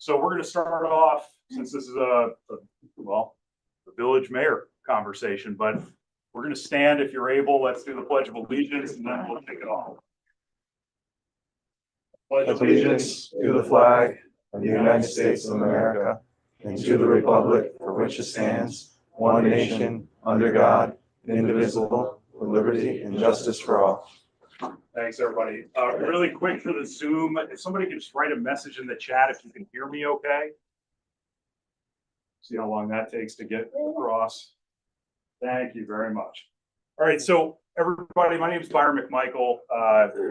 So we're going to start off, since this is a village mayor conversation, but we're going to stand if you're able. Let's do the Pledge of Allegiance and then we'll take it off. Pledge allegiance to the flag of the United States of America and to the republic for which it stands, one nation, under God, indivisible, with liberty and justice for all. Thanks, everybody. Really quick for the Zoom, if somebody can just write a message in the chat if you can hear me okay. See how long that takes to get across. Thank you very much. All right, so everybody, my name is Byron McMichael,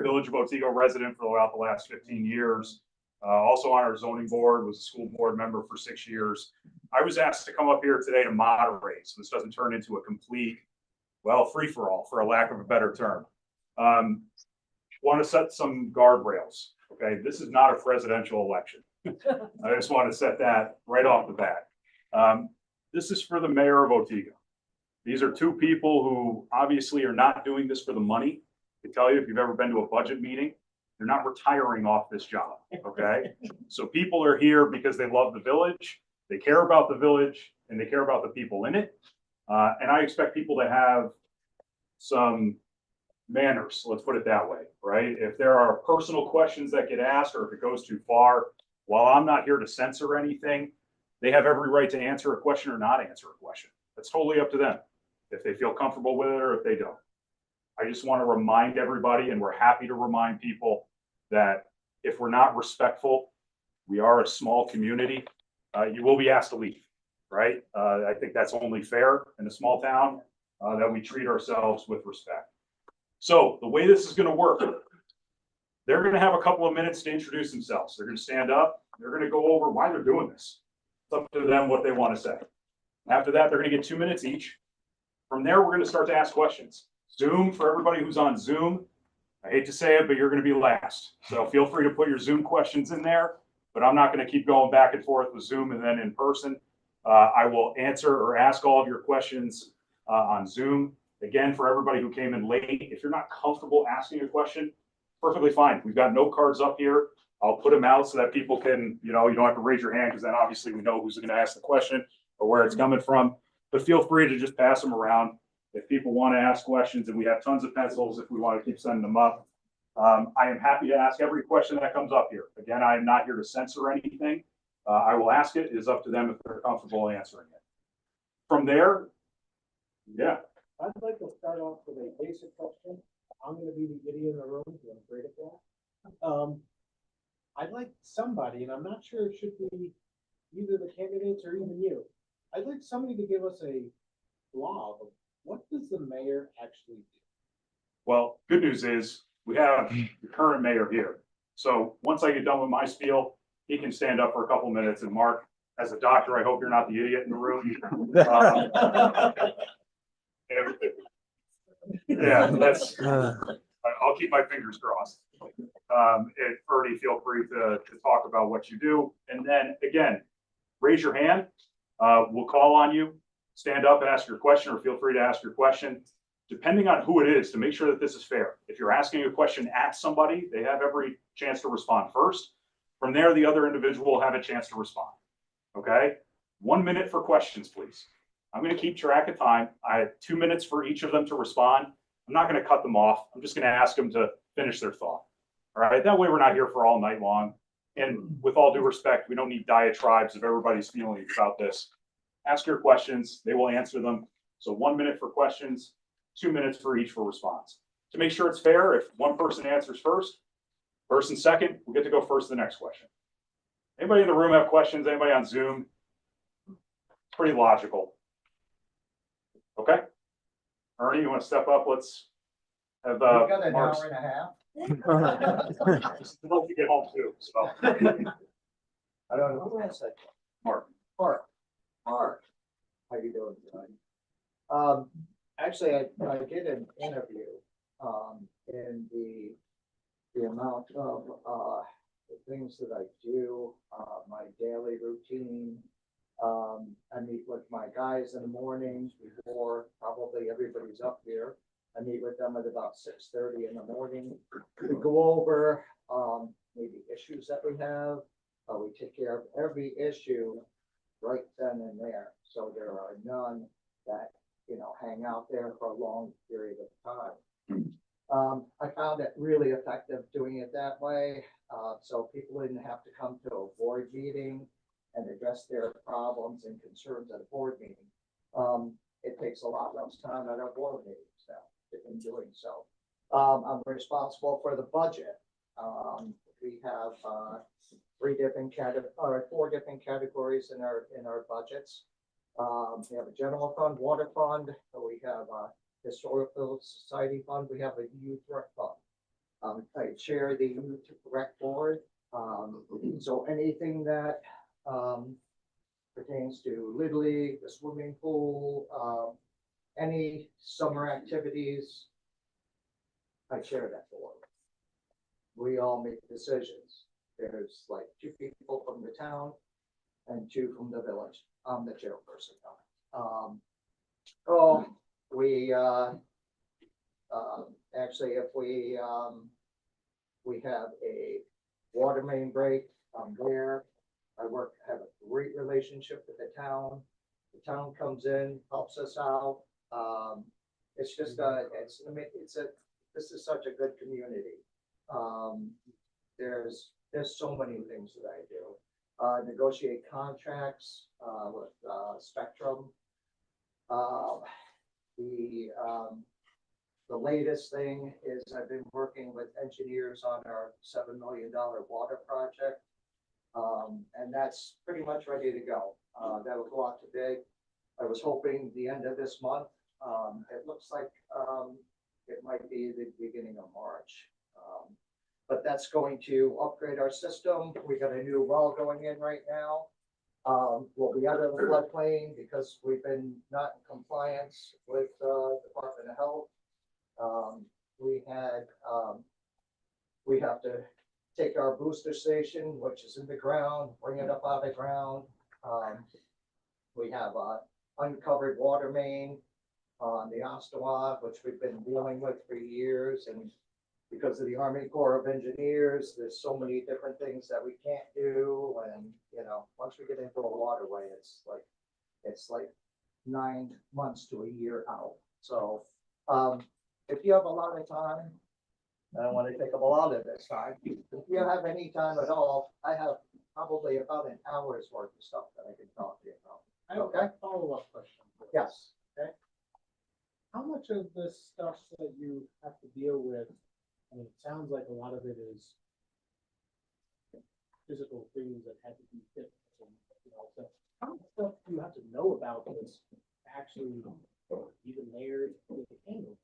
Village of Otego resident for about the last 15 years. Also on our zoning board, was a school board member for 6 years. I was asked to come up here today to moderate, so this doesn't turn into a complete, well, free-for-all, for a lack of a better term. Want to set some guardrails, okay? This is not a presidential election. I just want to set that right off the bat. This is for the mayor of Otego. These are two people who obviously are not doing this for the money. I can tell you, if you've ever been to a budget meeting, they're not retiring off this job, okay? So people are here because they love the village, they care about the village, and they care about the people in it. And I expect people to have some manners, let's put it that way, right? If there are personal questions that get asked, or if it goes too far, while I'm not here to censor anything, they have every right to answer a question or not answer a question. That's totally up to them, if they feel comfortable with it or if they don't. I just want to remind everybody, and we're happy to remind people, that if we're not respectful, we are a small community, you will be asked to leave, right? I think that's only fair in a small town, that we treat ourselves with respect. So the way this is going to work, they're going to have a couple of minutes to introduce themselves. They're going to stand up. They're going to go over why they're doing this. It's up to them what they want to say. After that, they're going to get 2 minutes each. From there, we're going to start to ask questions. Zoom, for everybody who's on Zoom, I hate to say it, but you're going to be last. So feel free to put your Zoom questions in there, but I'm not going to keep going back and forth with Zoom and then in person. I will answer or ask all of your questions on Zoom. Again, for everybody who came in late, if you're not comfortable asking a question, perfectly fine. We've got note cards up here. I'll put them out so that people can, you don't have to raise your hand, because then obviously we know who's going to ask the question or where it's coming from. But feel free to just pass them around if people want to ask questions, and we have tons of pencils if we want to keep sending them up. I am happy to ask every question that comes up here. Again, I am not here to censor anything. I will ask it. It is up to them if they're comfortable answering it. From there, yeah. I'd like to start off with a basic question. I'm going to be the idiot in the room, because I'm great at that. I'd like somebody, and I'm not sure it should be either the candidates or even you. I'd like somebody to give us a blog of what does the mayor actually do? Well, good news is we have the current mayor here. So once I get done with my spiel, he can stand up for a couple minutes. And Mark, as a doctor, I hope you're not the idiot in the room. Yeah, that's. I'll keep my fingers crossed. And Ferdy, feel free to talk about what you do. And then again, raise your hand. We'll call on you. Stand up, ask your question, or feel free to ask your question, depending on who it is, to make sure that this is fair. If you're asking a question at somebody, they have every chance to respond first. From there, the other individual will have a chance to respond. Okay? 1 minute for questions, please. I'm going to keep track of time. I have 2 minutes for each of them to respond. I'm not going to cut them off. I'm just going to ask them to finish their thought. All right? That way we're not here for all night long. And with all due respect, we don't need diatribes of everybody's feelings about this. Ask your questions. They will answer them. So 1 minute for questions, 2 minutes for each for response. To make sure it's fair, if one person answers first, person second, we'll get to go first to the next question. Anybody in the room have questions? Anybody on Zoom? It's pretty logical. Okay. Ernie, you want to step up? Let's have We've got an Mark's. hour and a half. I'd love to get home too. So I don't know. Who has that? Mark. Mark. How you doing tonight? Actually, I did an interview in the amount of the things that I do, my daily routine. I meet with my guys in the mornings before probably everybody's up here. I meet with them at about 6:30 in the morning. We go over maybe issues that we have, We take care of every issue right then and there. So there are none that, hang out there for a long period of time. I found it really effective doing it that way. So people didn't have to come to a board meeting and address their problems and concerns at a board meeting. It takes a lot less time at our board meetings now in doing so. I'm responsible for the budget. We have four different categories in our budgets. We have a general fund, water fund, we have a historical society fund, we have a youth rec fund. I chair the youth rec board. So anything that pertains to Little League, the swimming pool, any summer activities, I chair that board. We all make decisions. There's like 2 people from the town and 2 from the village. I'm the chairperson. Actually, if we have a water main break, I'm there. Have a great relationship with the town. The town comes in, helps us out. It's just this is such a good community. There's so many things that I do. Negotiate contracts with Spectrum. The latest thing is I've been working with engineers on our $7 million water project. And that's pretty much ready to go. That'll go out to bid. I was hoping the end of this month. It looks like it might be the beginning of March. But that's going to upgrade our system. We got a new well going in right now. We'll be out of the floodplain because we've been not in compliance with Department of Health. We have to take our booster station, which is in the ground, bring it up out of the ground. We have a uncovered water main on the Ostawa, which we've been dealing with for years, and because of the Army Corps of Engineers, there's so many different things that we can't do, and once we get into a waterway, it's like 9 months to a year out. So if you have a lot of time, I don't want to take up a lot of this time. If you have any time at all, I have probably about an hour's worth of stuff that I can talk to you about. I have a follow-up question. Yes. Okay. How much of the stuff that you have to deal with, I mean, it sounds like a lot of it is physical things that had to be fixed. And, so how much stuff do you have to know about this actually even there to handle?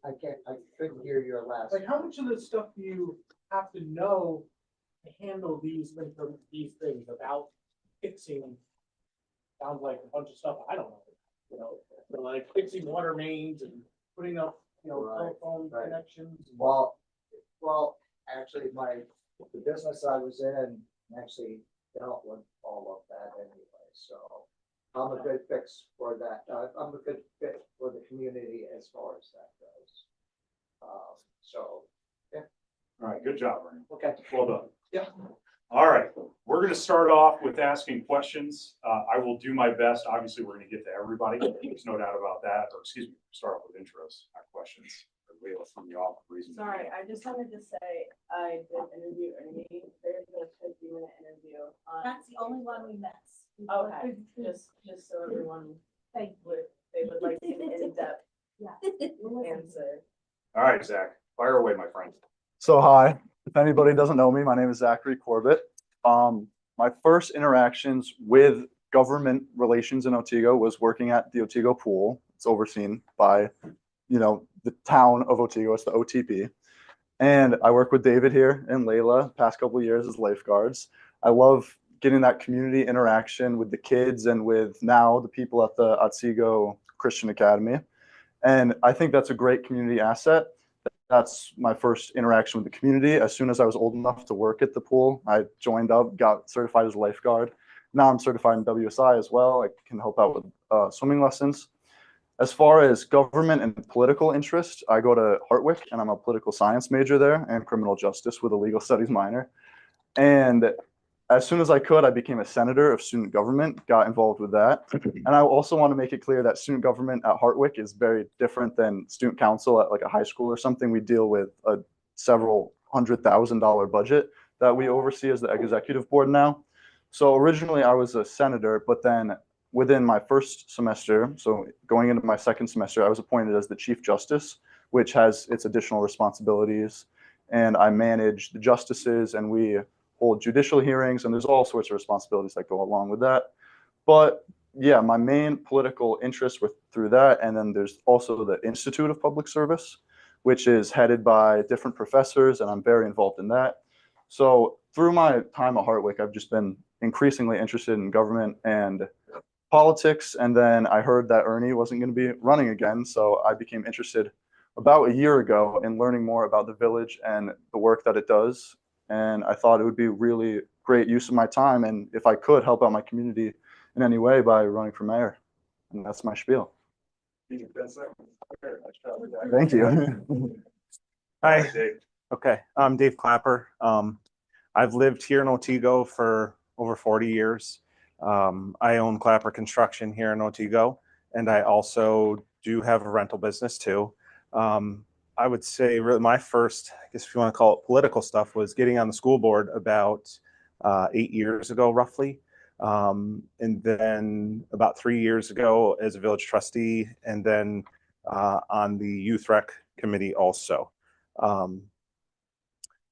I couldn't hear your last. Like, how much of this stuff do you have to know to handle these things without fixing? Sounds like a bunch of stuff I don't know. So like fixing water mains and putting up, telephone connections. Well, actually, the business I was in actually dealt with all of that anyway. So I'm a good fix for that. I'm a good fit for the community as far as that goes. Yeah. All right, good job, Ernie. Okay. Well done. Yeah. All right, we're going to start off with asking questions. I will do my best. Obviously, we're going to get to everybody. There's no doubt about that. Or excuse me, start off with intros, not questions. From the off reason. Sorry, I just wanted to say I did interview Ernie. There's a 50-minute interview. That's the only one we missed. Okay, just so everyone they would like an in-depth answer. All right, Zach, fire away, my friend. So hi, if anybody doesn't know me, my name is Zachary Corbett. My first interactions with government relations in Otego was working at the Otego pool. It's overseen by, the town of Otego. It's the OTP. And I work with David here and Layla past couple of years as lifeguards. I love getting that community interaction with the kids and with now the people at the Otego Christian Academy. And I think that's a great community asset. That's my first interaction with the community. As soon as I was old enough to work at the pool, I joined up, got certified as a lifeguard. Now I'm certified in WSI as well. I can help out with swimming lessons. As far as government and political interest, I go to Hartwick and I'm a political science major there and criminal justice with a legal studies minor. And as soon as I could, I became a senator of student government, got involved with that. And I also want to make it clear that student government at Hartwick is very different than student council at like a high school or something. We deal with a several $100,000 budget that we oversee as the executive board now. So originally I was a senator, but then within my first semester, so going into my second semester, I was appointed as the Chief Justice, which has its additional responsibilities. And I manage the justices, and we hold judicial hearings, and there's all sorts of responsibilities that go along with that. But yeah, my main political interest with through that, and then there's also the Institute of Public Service, which is headed by different professors, and I'm very involved in that. So through my time at Hartwick, I've just been increasingly interested in government and politics, and then I heard that Ernie wasn't going to be running again, so I became interested about a year ago in learning more about the village and the work that it does. And I thought it would be really great use of my time, and if I could help out my community in any way by running for mayor. And that's my spiel. Thank you. Hi, Dave. okay, I'm Dave Clapper. I've lived here in Otego for over 40 years. I own Clapper Construction here in Otego, and I also do have a rental business too. I would say really my first, I guess if you want to call it political stuff, was getting on the school board about 8 years ago, roughly. And then about 3 years ago as a village trustee, and then on the youth rec committee also.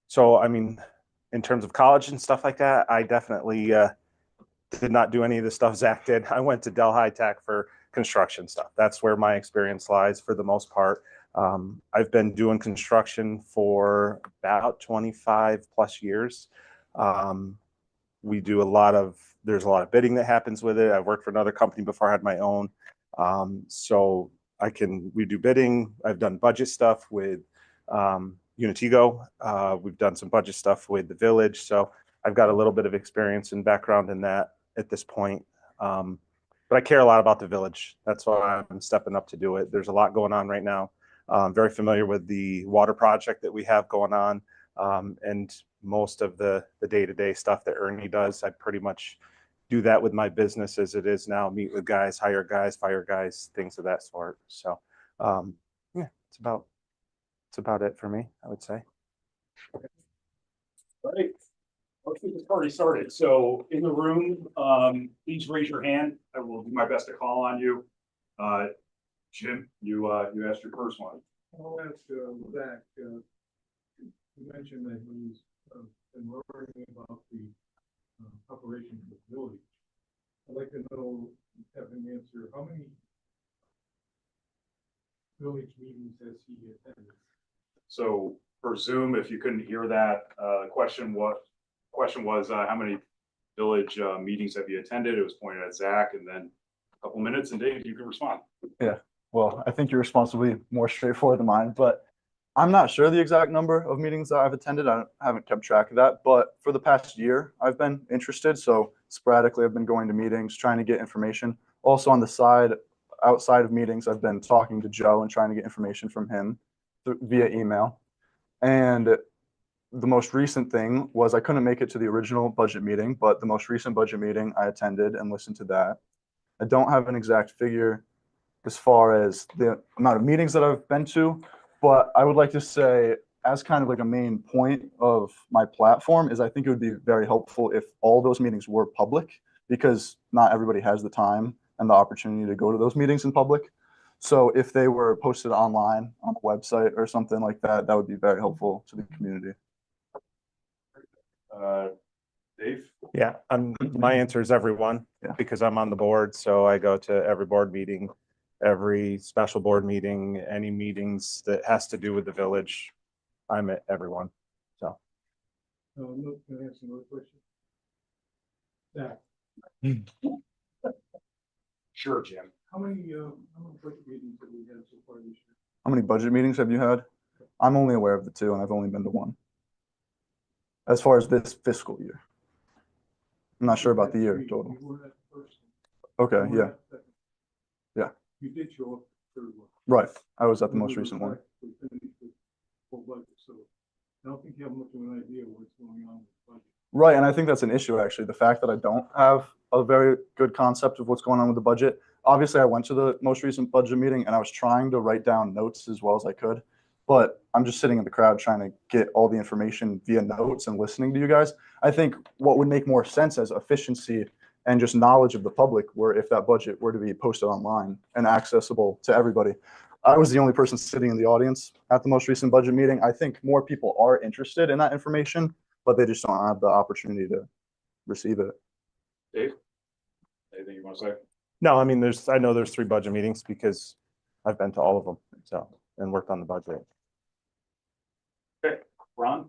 So, I mean, in terms of college and stuff like that, I definitely did not do any of the stuff Zach did. I went to Delhi Tech for construction stuff. That's where my experience lies for the most part. I've been doing construction for about 25 plus years. We do there's a lot of bidding that happens with it. I've worked for another company before I had my own. So we do bidding. I've done budget stuff with Unitego. We've done some budget stuff with the village. So I've got a little bit of experience and background in that at this point. But I care a lot about the village. That's why I'm stepping up to do it. There's a lot going on right now. I'm very familiar with the water project that we have going on. And most of the day-to-day stuff that Ernie does, I pretty much do that with my business as it is now. Meet with guys, hire guys, fire guys, things of that sort. So yeah, it's about it for me, I would say. Right. Let's get this party started. So in the room, please raise your hand. I will do my best to call on you. Jim, you asked your first one. I'll ask Zach, you mentioned that he's been learning about the operation of the village. I'd like to know, have him answer, how many village meetings has he attended? So for Zoom, if you couldn't hear that, the question was how many village meetings have you attended? It was pointed at Zach, and then a couple minutes, and Dave, you can respond. Yeah, well, I think your response will be more straightforward than mine, but I'm not sure the exact number of meetings that I've attended. I haven't kept track of that, but for the past year, I've been interested. So sporadically, I've been going to meetings, trying to get information. Also on the side, outside of meetings, I've been talking to Joe and trying to get information from him via email. And the most recent thing was I couldn't make it to the original budget meeting, but the most recent budget meeting I attended and listened to that. I don't have an exact figure as far as the amount of meetings that I've been to, but I would like to say, as kind of like a main point of my platform, is I think it would be very helpful if all those meetings were public, because not everybody has the time and the opportunity to go to those meetings in public. So if they were posted online on a website or something like that, that would be very helpful to the community. Dave? Yeah, my answer is everyone, Yeah. because I'm on the board. So I go to every board meeting, every special board meeting, any meetings that has to do with the village. I'm at everyone. So Look, can I ask another question? Zach, Sure, Jim. how many budget meetings have we had so far this year? How many budget meetings have you had? I'm only aware of the two, and I've only been to one. As far as this fiscal year. I'm not sure about the year total. You were at the first Okay, one. You were yeah, at the second. Yeah. You did show up for the third one. right. I was at the most recent one. We finished the full budget, so I don't think you have much of an idea of what's going on with the budget. Right, and I think that's an issue, actually. The fact that I don't have a very good concept of what's going on with the budget. Obviously, I went to the most recent budget meeting and I was trying to write down notes as well as I could, but I'm just sitting in the crowd trying to get all the information via notes and listening to you guys. I think what would make more sense as efficiency and just knowledge of the public were if that budget were to be posted online and accessible to everybody. I was the only person sitting in the audience at the most recent budget meeting. I think more people are interested in that information, but they just don't have the opportunity to receive it. Dave? Anything you want to say? No, I mean, I know there's 3 budget meetings because I've been to all of them, so, and worked on the budget. Okay, Ron?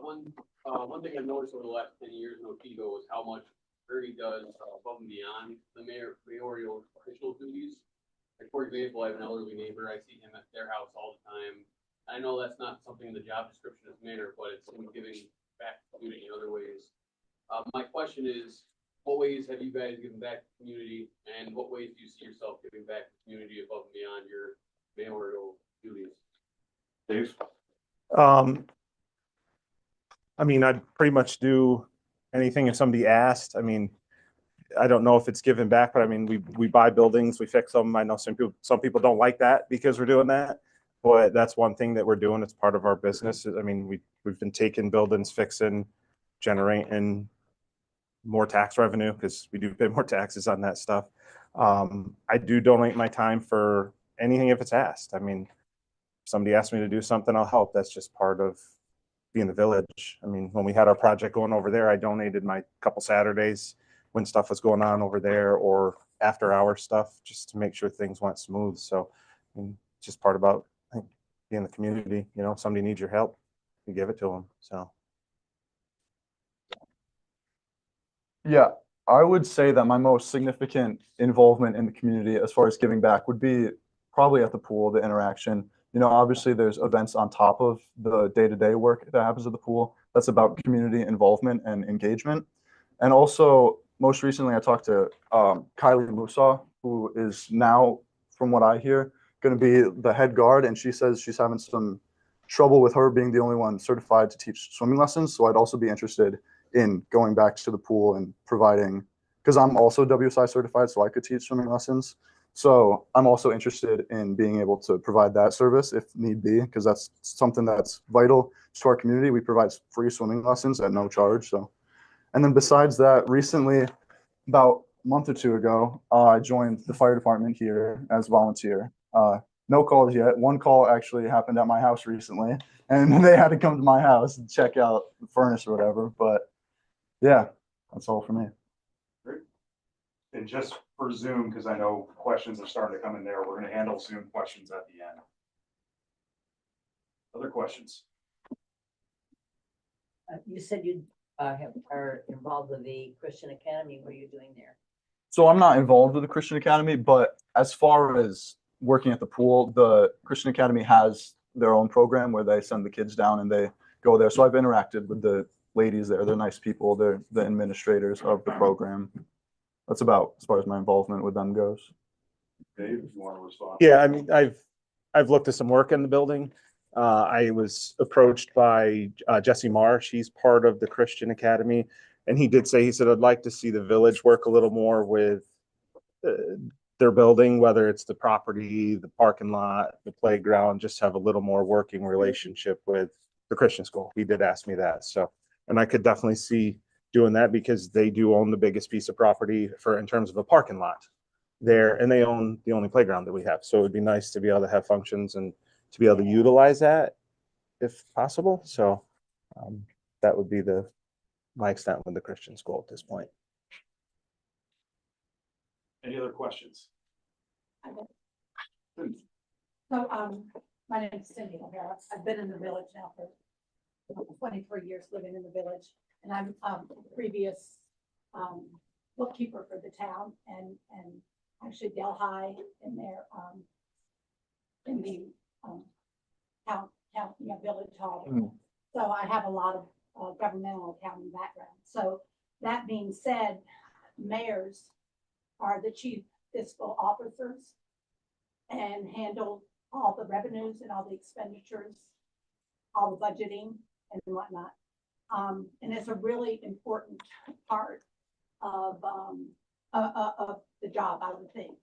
One thing I've noticed over the last 10 years in Otego is how much Ernie does above and beyond the mayoral official duties. Like, for example, I have an elderly neighbor. I see him at their house all the time. I know that's not something in the job description as mayor, but it's him giving back to the community in other ways. My question is, what ways have you guys given back to the community, and what ways do you see yourself giving back to the community above and beyond your mayoral duties? Dave? I mean, I'd pretty much do anything if somebody asked. I mean, I don't know if it's given back, but I mean, we buy buildings, we fix them. I know some people don't like that because we're doing that, but that's one thing that we're doing. It's part of our business. I mean, we've been taking buildings, fixing, generating more tax revenue because we do pay more taxes on that stuff. I do donate my time for anything if it's asked. I mean, if somebody asks me to do something, I'll help. That's just part of being the village. I mean, when we had our project going over there, I donated my couple Saturdays when stuff was going on over there or after hour stuff just to make sure things went smooth. So I mean, it's just part about, I think, being the community. You know, if somebody needs your help, you give it to them. So. Yeah, I would say that my most significant involvement in the community as far as giving back would be probably at the pool, the interaction. You know, obviously there's events on top of the day-to-day work that happens at the pool. That's about community involvement and engagement. And also, most recently, I talked to Kylie Musa, who is now, from what I hear, going to be the head guard. And she says she's having some trouble with her being the only one certified to teach swimming lessons. So I'd also be interested in going back to the pool and providing, because I'm also WSI certified, so I could teach swimming lessons. So I'm also interested in being able to provide that service if need be, because that's something that's vital to our community. We provide free swimming lessons at no charge. So, and then besides that, recently, about a month or 2 ago, I joined the fire department here as volunteer. No calls yet. One call actually happened at my house recently, and they had to come to my house and check out the furnace or whatever. But yeah, that's all for me. Great. And just for Zoom, because I know questions are starting to come in there, we're going to handle Zoom questions at the end. Other questions? You said you are involved with the Christian Academy. What are you doing there? So I'm not involved with the Christian Academy, but as far as working at the pool, the Christian Academy has their own program where they send the kids down and they go there. So I've interacted with the ladies there. They're nice people. They're the administrators of the program. That's about as far as my involvement with them goes. Dave, if you want to respond. Yeah, I mean, I've looked at some work in the building. I was approached by Jesse Marsh. He's part of the Christian Academy, and he did say, he said, I'd like to see the village work a little more with their building, whether it's the property, the parking lot, the playground, just have a little more working relationship with the Christian school. He did ask me that. So, and I could definitely see doing that because they do own the biggest piece of property in terms of a parking lot there, and they own the only playground that we have. So it would be nice to be able to have functions and to be able to utilize that if possible. So that would be my extent with the Christian school at this point. Any other questions? So, my name is Cindy O'Hara. I've been in the village now for 23 years, living in the village, and I'm previous bookkeeper for the town and actually Delhi in their in the town village hall. Mm. So I have a lot of governmental accounting background. So that being said, mayors are the chief fiscal officers and handle all the revenues and all the expenditures, all the budgeting and whatnot. And it's a really important part of the job, I would think.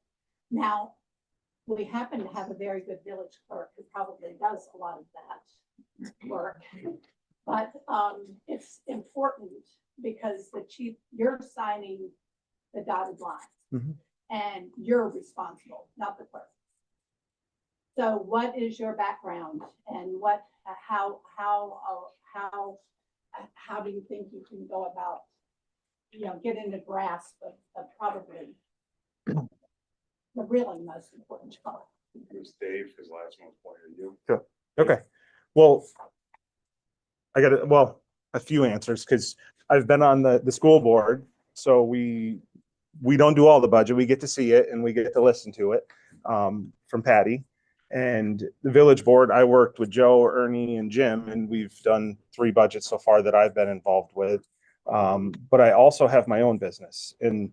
Now, we happen to have a very good village clerk who probably does a lot of that work. But it's important because the chief, you're signing the dotted line. Mhm. And you're responsible, not the clerk. So what is your background and how do you think you can go about, getting a grasp of probably the really most important job? It was Dave, his last one was pointed at you. Okay. Well, a few answers because I've been on the school board. So we don't do all the budget. We get to see it and we get to listen to it from Patty. And the village board, I worked with Joe, Ernie, and Jim, and we've done 3 budgets so far that I've been involved with. But I also have my own business, and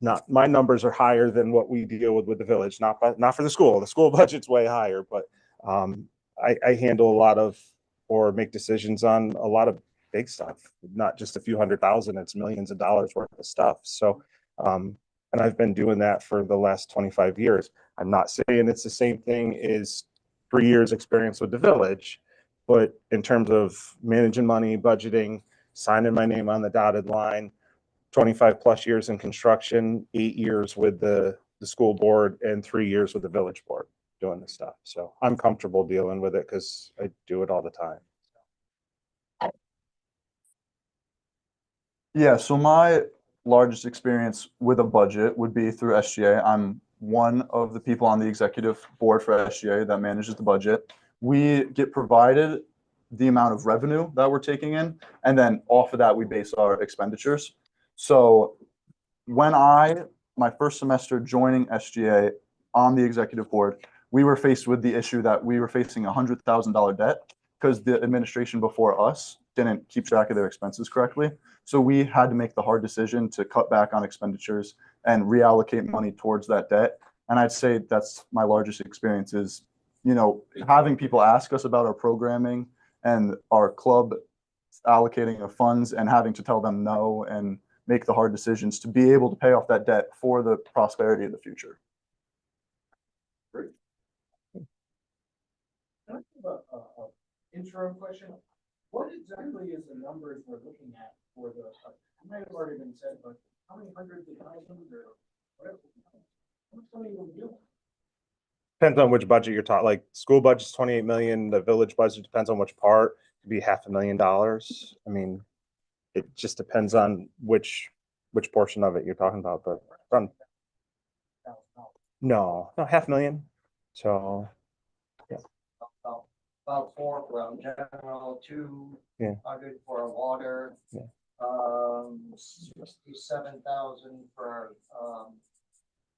not my numbers are higher than what we deal with the village. Not for the school. The school budget's way higher, but I handle a lot of or make decisions on a lot of big stuff, not just a few $100,000. It's millions of dollars worth of stuff. So, and I've been doing that for the last 25 years. I'm not saying it's the same thing as 3 years experience with the village, but in terms of managing money, budgeting, signing my name on the dotted line, 25 plus years in construction, 8 years with the school board, and 3 years with the village board doing this stuff. So I'm comfortable dealing with it because I do it all the time. Yeah, so my largest experience with a budget would be through SGA. I'm one of the people on the executive board for SGA that manages the budget. We get provided the amount of revenue that we're taking in, and then off of that, we base our expenditures. So when my first semester joining SGA on the executive board, we were faced with the issue that we were facing a $100,000 debt because the administration before us didn't keep track of their expenses correctly. So we had to make the hard decision to cut back on expenditures and reallocate money towards that debt. And I'd say that's my largest experience is, having people ask us about our programming and our club allocating of funds and having to tell them no and make the hard decisions to be able to pay off that debt for the prosperity of the future. Can I have a intro question? What exactly is the numbers we're looking at for the, it might have already been said, but how many hundreds of thousands or whatever? How much money will we do? Depends on which budget you're talking. Like school budget's 28 million. The village budget depends on which part. It could be $500,000. I mean, it just depends on which portion of it you're talking about. But no, $500,000. So About 4 for general, 200 Yeah. for water. Yeah. 67,000 for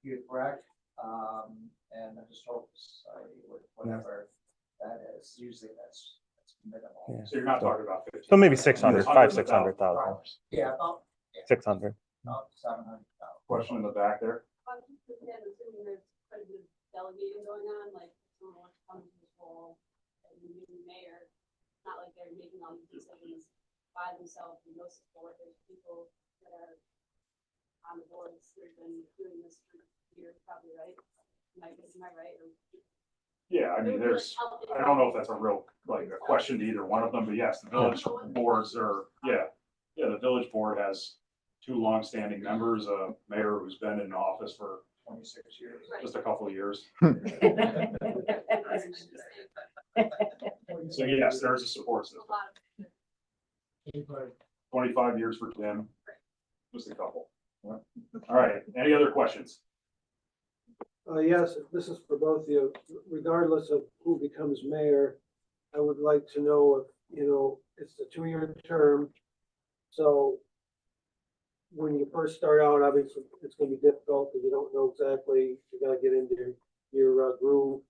youth rec, and the historical society, whatever that is. Usually that's minimal. Yeah. So you're not talking about 50. So maybe 600, Hundreds of 500,000-600,000. Yeah, about 600. 700,000. Question in the back there. I'm assuming there's quite a bit of delegating going on, like someone wants to come to this role and the new mayor, not like they're making all these decisions by themselves and most of the board, there's people that are on the boards that have been doing this for years, probably, right? Am I right? Yeah, I mean, I don't know if that's a real, like, a question to either one of them, but yes, the village boards are, the village board has 2 longstanding members, a mayor who's been in office for 26 years, just a couple of years. So yes, there's a support system. 25 years for Tim, just a couple. Yeah. All right, any other questions? Yes, this is for both of you. Regardless of who becomes mayor, I would like to know if, it's a 2-year term. So when you first start out, obviously it's going to be difficult because you don't know exactly, you got to get into your groove.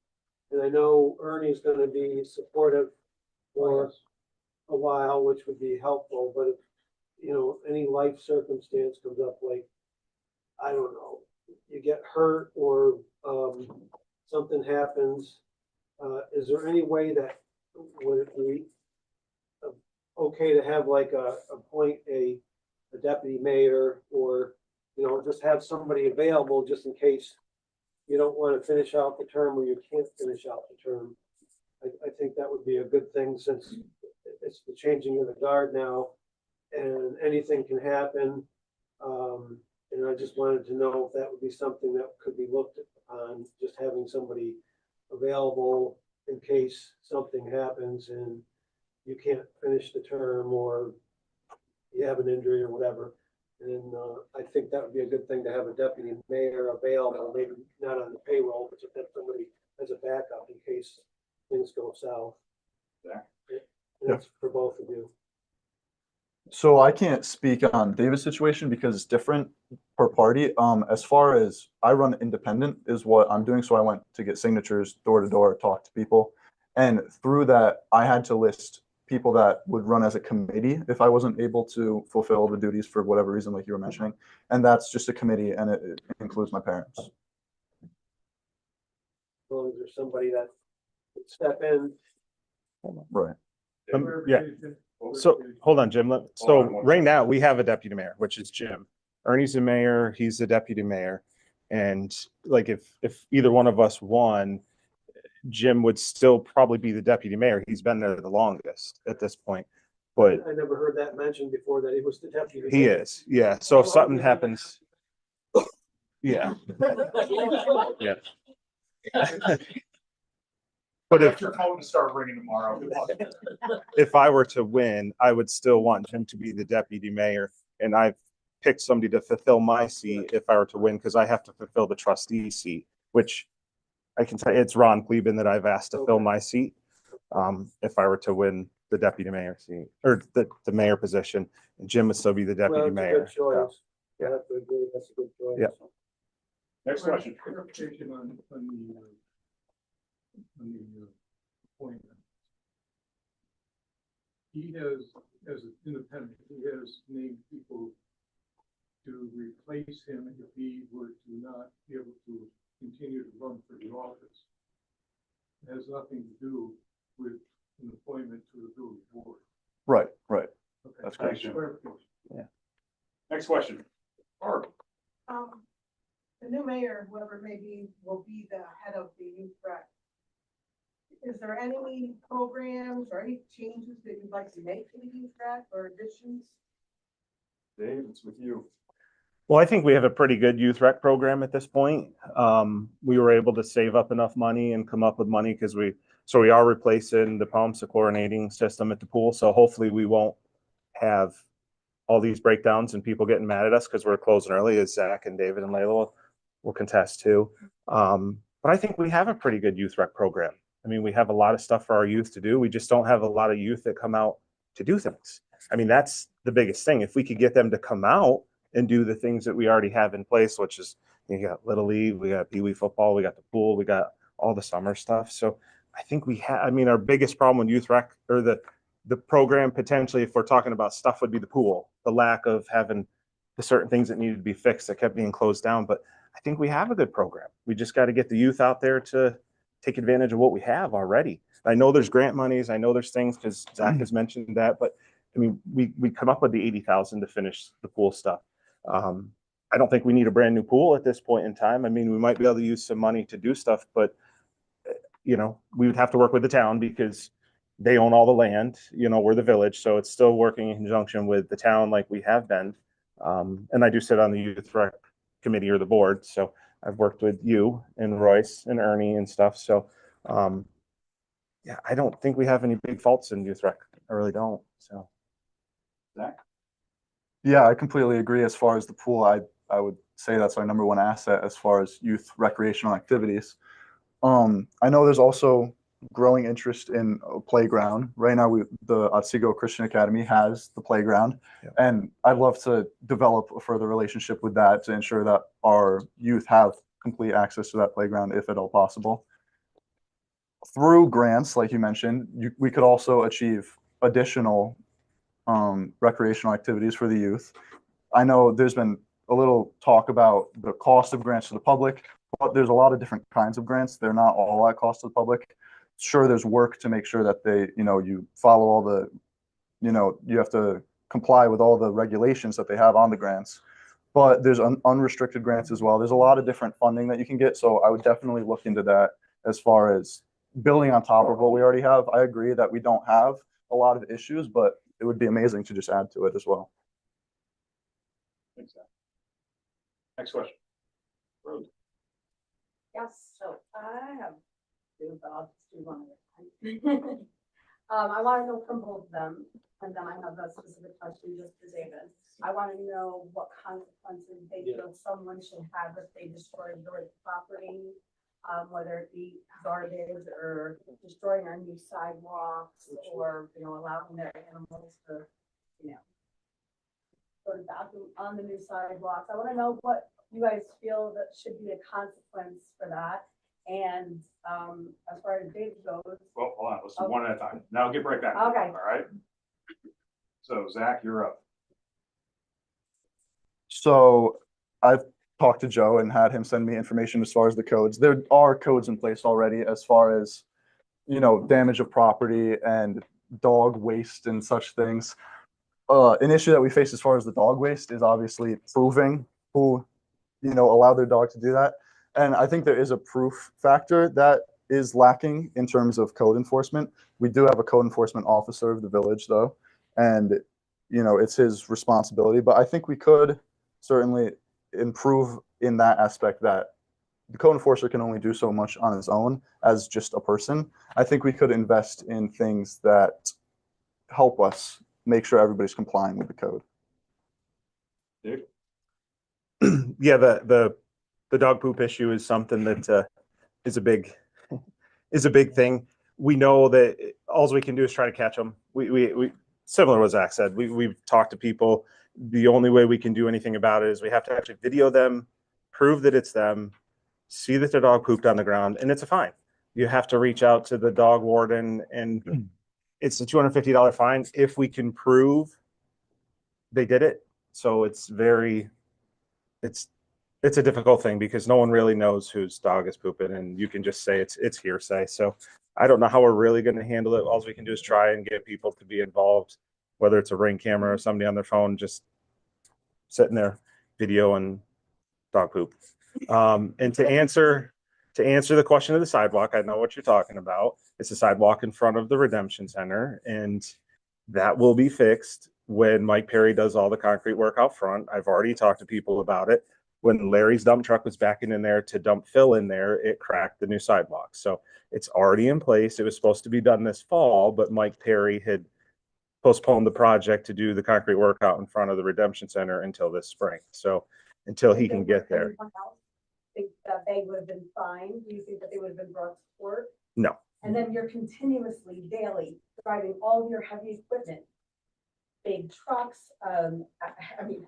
And I know Ernie's going to be supportive for a while, which would be helpful. But if, any life circumstance comes up, like, I don't know, you get hurt or something happens, is there any way that would it be okay to have like appoint a deputy mayor, or, you know, just have somebody available just in case you don't want to finish out the term or you can't finish out the term. I think that would be a good thing, since it's the changing of the guard now and anything can happen. And I just wanted to know if that would be something that could be looked on, just having somebody available in case something happens and you can't finish the term, or you have an injury or whatever. And I think that would be a good thing to have a deputy mayor available, maybe not on the payroll, but to have somebody as a backup in case things go south. Yeah. And that's for both of you. So I can't speak on David's situation because it's different per party. As far as I run independent is what I'm doing. So I went to get signatures door to door, talk to people. And through that, I had to list people that would run as a committee if I wasn't able to fulfill the duties for whatever reason, like you were mentioning. And that's just a committee, and it includes my parents. As long as there's somebody that would step in. Right. Yeah. So hold on, Jim. So right now we have a deputy mayor, which is Jim. Ernie's the mayor. He's the deputy mayor. And like, if either one of us won, Jim would still probably be the deputy mayor. He's been there the longest at this point, but I never heard that mentioned before, that he was the deputy. he is. Yeah. So if something happens, yeah. Yeah. But Let your phone start ringing tomorrow. Good luck. if I were to win, I would still want him to be the deputy mayor. And I've picked somebody to fulfill my seat if I were to win, because I have to fulfill the trustee seat, which I can tell you, it's Ron Kleben that I've asked to fill my seat. If I were to win the deputy mayor seat, or the mayor position, and Jim would still be the deputy mayor. Good choice. Yeah, that's a good choice. Yeah. Next question. Clarification on the appointment. He has, as an independent, he has named people to replace him if he were to not be able to continue to run for the office. It has nothing to do with an appointment to the village board. Right. Okay. That's correct. Clarification. Next question. Barb. The new mayor, whoever may be, will be the head of the youth rec. Is there any programs or any changes that you'd like to make to the youth rec, or additions? Dave, it's with you. Well, I think we have a pretty good youth rec program at this point. We were able to save up enough money and come up with money because we are replacing the pumps, the chlorinating system at the pool. So hopefully we won't have all these breakdowns and people getting mad at us because we're closing early, as Zach and David and Layla will contest too. But I think we have a pretty good youth rec program. I mean, we have a lot of stuff for our youth to do. We just don't have a lot of youth that come out to do things. I mean, that's the biggest thing. If we could get them to come out and do the things that we already have in place, which is, you got Little League, we got Pee Wee football, we got the pool, we got all the summer stuff. So I think I mean, our biggest problem with youth rec, or the program potentially, if we're talking about stuff, would be the pool, the lack of having the certain things that needed to be fixed that kept being closed down. But I think we have a good program. We just got to get the youth out there to take advantage of what we have already. I know there's grant monies. I know there's things, because Zach has mentioned that, but I mean, we come up with the 80,000 to finish the pool stuff. I don't think we need a brand new pool at this point in time. I mean, we might be able to use some money to do stuff, but you know, we would have to work with the town because they own all the land. You know, we're the village, so it's still working in conjunction with the town like we have been. And I do sit on the youth rec committee or the board, so I've worked with you and Royce and Ernie and stuff. So yeah, I don't think we have any big faults in youth rec. I really don't. So Zach? Yeah, I completely agree. As far as the pool, I would say that's our number one asset as far as youth recreational activities. I know there's also growing interest in a playground. Right now, the Otego Christian Academy has the playground, and I'd love to develop a further relationship with that to ensure that our youth have complete access to that playground, if at all possible. Through grants, like you mentioned, we could also achieve additional recreational activities for the youth. I know there's been a little talk about the cost of grants to the public, but there's a lot of different kinds of grants. They're not all at cost to the public. Sure, there's work to make sure that you follow all the you know, you have to comply with all the regulations that they have on the grants. But there's unrestricted grants as well. There's a lot of different funding that you can get. So I would definitely look into that as far as building on top of what we already have. I agree that we don't have a lot of issues, but it would be amazing to just add to it as well. Thanks, Zach. Next question. Rose. Yes, so I have two, but I'll just do one at a time. I want to know from both of them, and then I have a specific question just for David. I want to know what consequences they feel someone should have if they destroy village property, whether it be garbage or destroying our new sidewalks, or, you know, allowing their animals to, you know, go to the bathroom on the new sidewalks. I want to know what you guys feel that should be a consequence for that. And as far as David goes. Well, hold on, let's do one at a time. Now get right back. Okay. All right. So Zach, you're up. So I've talked to Joe and had him send me information as far as the codes. There are codes in place already as far as, you know, damage of property and dog waste and such things. An issue that we face as far as the dog waste is obviously proving who, you know, allowed their dog to do that. And I think there is a proof factor that is lacking in terms of code enforcement. We do have a code enforcement officer of the village though, and, you know, it's his responsibility, but I think we could certainly improve in that aspect, that the code enforcer can only do so much on his own as just a person. I think we could invest in things that help us make sure everybody's complying with the code. Dude. Yeah, the dog poop issue is something that is a big thing. We know that all we can do is try to catch them. We similar to what Zach said, we've talked to people. The only way we can do anything about it is we have to actually video them, prove that it's them, see that their dog pooped on the ground, and it's a fine. You have to reach out to the dog warden, and it's a $250 fine if we can prove they did it. So it's a difficult thing because no one really knows whose dog is pooping, and you can just say it's hearsay. So I don't know how we're really going to handle it. All we can do is try and get people to be involved, whether it's a Ring camera or somebody on their phone just sitting there video and dog poop. And to answer the question of the sidewalk, I know what you're talking about. It's a sidewalk in front of the Redemption Center, and that will be fixed when Mike Perry does all the concrete work out front. I've already talked to people about it. When Larry's dump truck was backing in there to dump fill in there, it cracked the new sidewalk. So it's already in place. It was supposed to be done this fall, but Mike Perry had postponed the project to do the concrete work out in front of the Redemption Center until this spring. So until he can get there. Think that they would have been fined? Do you think that they would have been brought to court? No. And then you're continuously, daily, driving all of your heavy equipment, big trucks, I mean,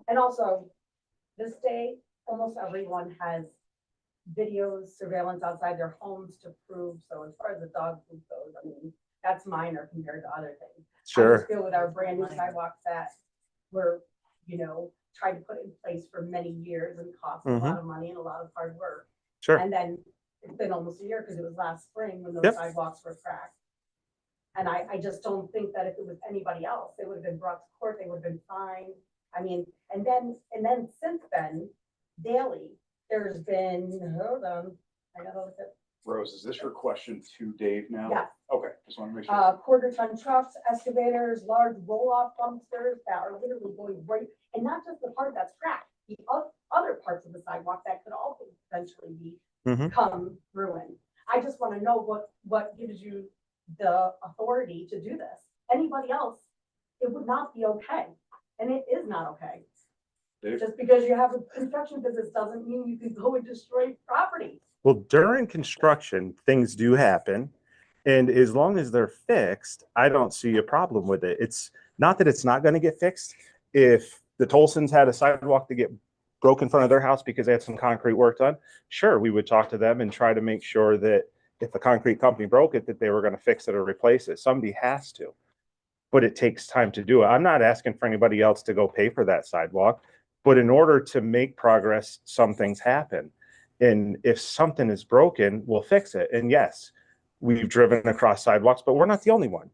and also this day, almost everyone has videos, surveillance outside their homes to prove. So as far as the dog food goes, I mean, that's minor compared to other things. Sure. I just feel with our brand new sidewalks that were, you know, tried to put in place for many years and cost a lot of money and a lot of hard work. Sure. And then it's been almost a year because it was last spring when those sidewalks were cracked. And I just don't think that if it was anybody else, they would have been brought to court, they would have been fined. I mean, and then since then, daily, there's been, hold on, I gotta look at. Rose, is this your question to Dave now? Yeah. Okay, just want to make sure. Quarter-ton trucks, excavators, large roll-off dumpsters that are literally going right, and not just the part that's cracked, the other parts of the sidewalk that could also potentially be become ruined. I just want to know what gives you the authority to do this. Anybody else, it would not be okay, and it is not okay. Dave? Just because you have a construction business doesn't mean you can go and destroy property. Well, during construction, things do happen. And as long as they're fixed, I don't see a problem with it. It's not that it's not going to get fixed. If the Tolsons had a sidewalk to get broke in front of their house because they had some concrete work done, sure, we would talk to them and try to make sure that if the concrete company broke it, that they were going to fix it or replace it. Somebody has to. But it takes time to do it. I'm not asking for anybody else to go pay for that sidewalk. But in order to make progress, some things happen. And if something is broken, we'll fix it. And yes, we've driven across sidewalks, but we're not the only one.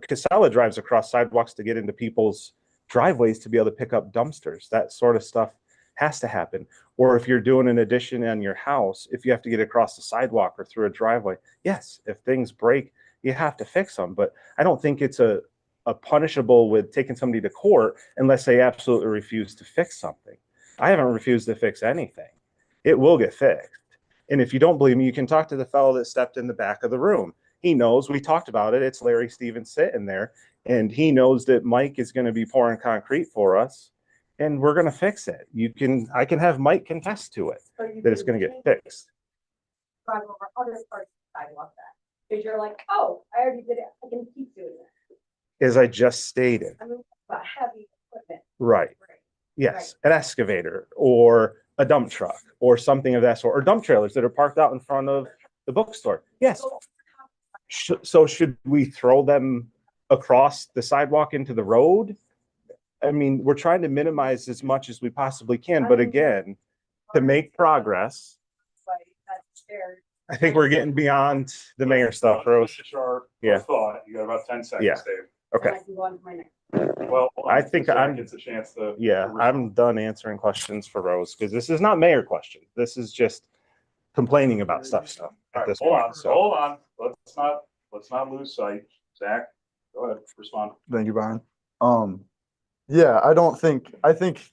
Casella drives across sidewalks to get into people's driveways to be able to pick up dumpsters. That sort of stuff has to happen. Or if you're doing an addition on your house, if you have to get across the sidewalk or through a driveway, yes, if things break, you have to fix them. But I don't think it's a punishable with taking somebody to court unless they absolutely refuse to fix something. I haven't refused to fix anything. It will get fixed. And if you don't believe me, you can talk to the fellow that stepped in the back of the room. He knows, we talked about it. It's Larry Stevens sitting there, and he knows that Mike is going to be pouring concrete for us, and we're going to fix it. I can have Mike contest to it, So you that it's can going to get fixed. drive over other parts of the sidewalk then, because you're like, oh, I already did it, I can keep doing it. As I just stated. I mean, but heavy equipment. Right. Yes, an excavator or a dump truck or something of that sort, or dump trailers that are parked out in front of the bookstore. Yes. So should we throw them across the sidewalk into the road? I mean, we're trying to minimize as much as we possibly can, but again, to make progress, That's fair. I think we're getting beyond the mayor stuff, Rose. Yeah. Thought you got about 10 seconds, Yeah. Dave. Okay. I can go on to my next. Well, I think Zach gets a chance to. I'm done answering questions for Rose because this is not mayor questions. This is just complaining about stuff All at right, this hold point. on, So hold on. Let's not lose sight. Zach, go ahead, respond. Thank you, Brian. Yeah, I think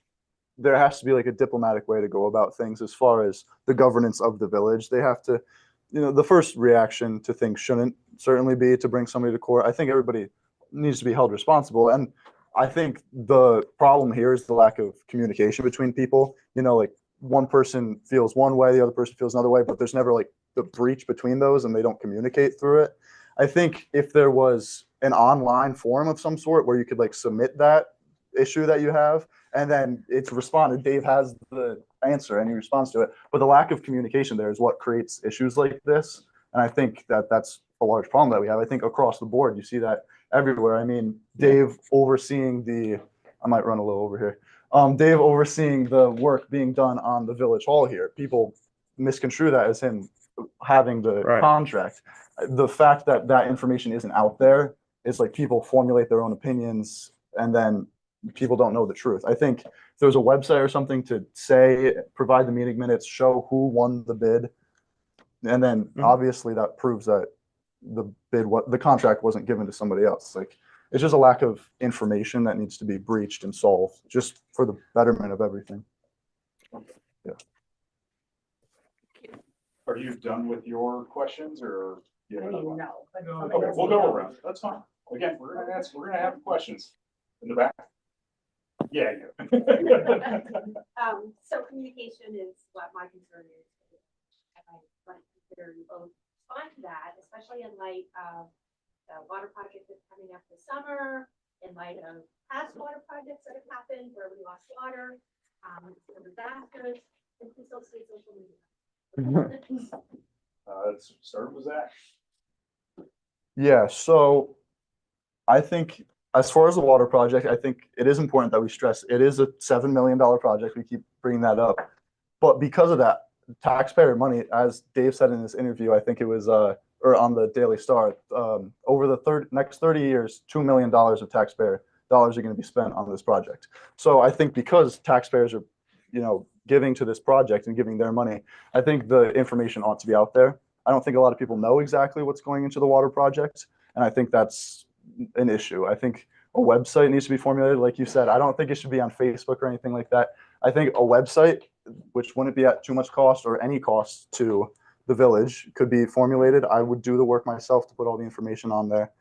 there has to be like a diplomatic way to go about things as far as the governance of the village. They have to, the first reaction to things shouldn't certainly be to bring somebody to court. I think everybody needs to be held responsible. And I think the problem here is the lack of communication between people. Like one person feels one way, the other person feels another way, but there's never like the breach between those and they don't communicate through it. I think if there was an online forum of some sort where you could like submit that issue that you have and then it's responded, Dave has the answer and he responds to it. But the lack of communication there is what creates issues like this. And I think that that's a large problem that we have. I think across the board, you see that everywhere. I mean, Dave overseeing I might run a little over here. Dave overseeing the work being done on the village hall here. People misconstrue that as him having the contract. The fact that that information isn't out there is like people formulate their own opinions and then people don't know the truth. I think if there's a website or something to say, provide the meeting minutes, show who won the bid, and then obviously that proves that the contract wasn't given to somebody else. Like it's just a lack of information that needs to be breached and solved just for the betterment of everything. Yeah. Are you done with your questions or? I mean, no. But Okay, we'll go around. That's fine. Again, we're gonna have questions in the back. Yeah. So communication is what my concern is. And I want to consider you both respond to that, especially in light of the water project that's coming up this summer, in light of past water projects that have happened where we lost water, some disasters, and please don't say social media. Let's start with Zach. Yeah, so I think as far as the water project, I think it is important that we stress it is a $7 million project. We keep bringing that up. But because of that, taxpayer money, as Dave said in his interview, I think it was or on the Daily Star, over the next 30 years, $2 million of taxpayer dollars are going to be spent on this project. So I think because taxpayers are, giving to this project and giving their money, I think the information ought to be out there. I don't think a lot of people know exactly what's going into the water project, and I think that's an issue. I think a website needs to be formulated, like you said. I don't think it should be on Facebook or anything like that. I think a website, which wouldn't be at too much cost or any cost to the village, could be formulated. I would do the work myself to put all the information on there.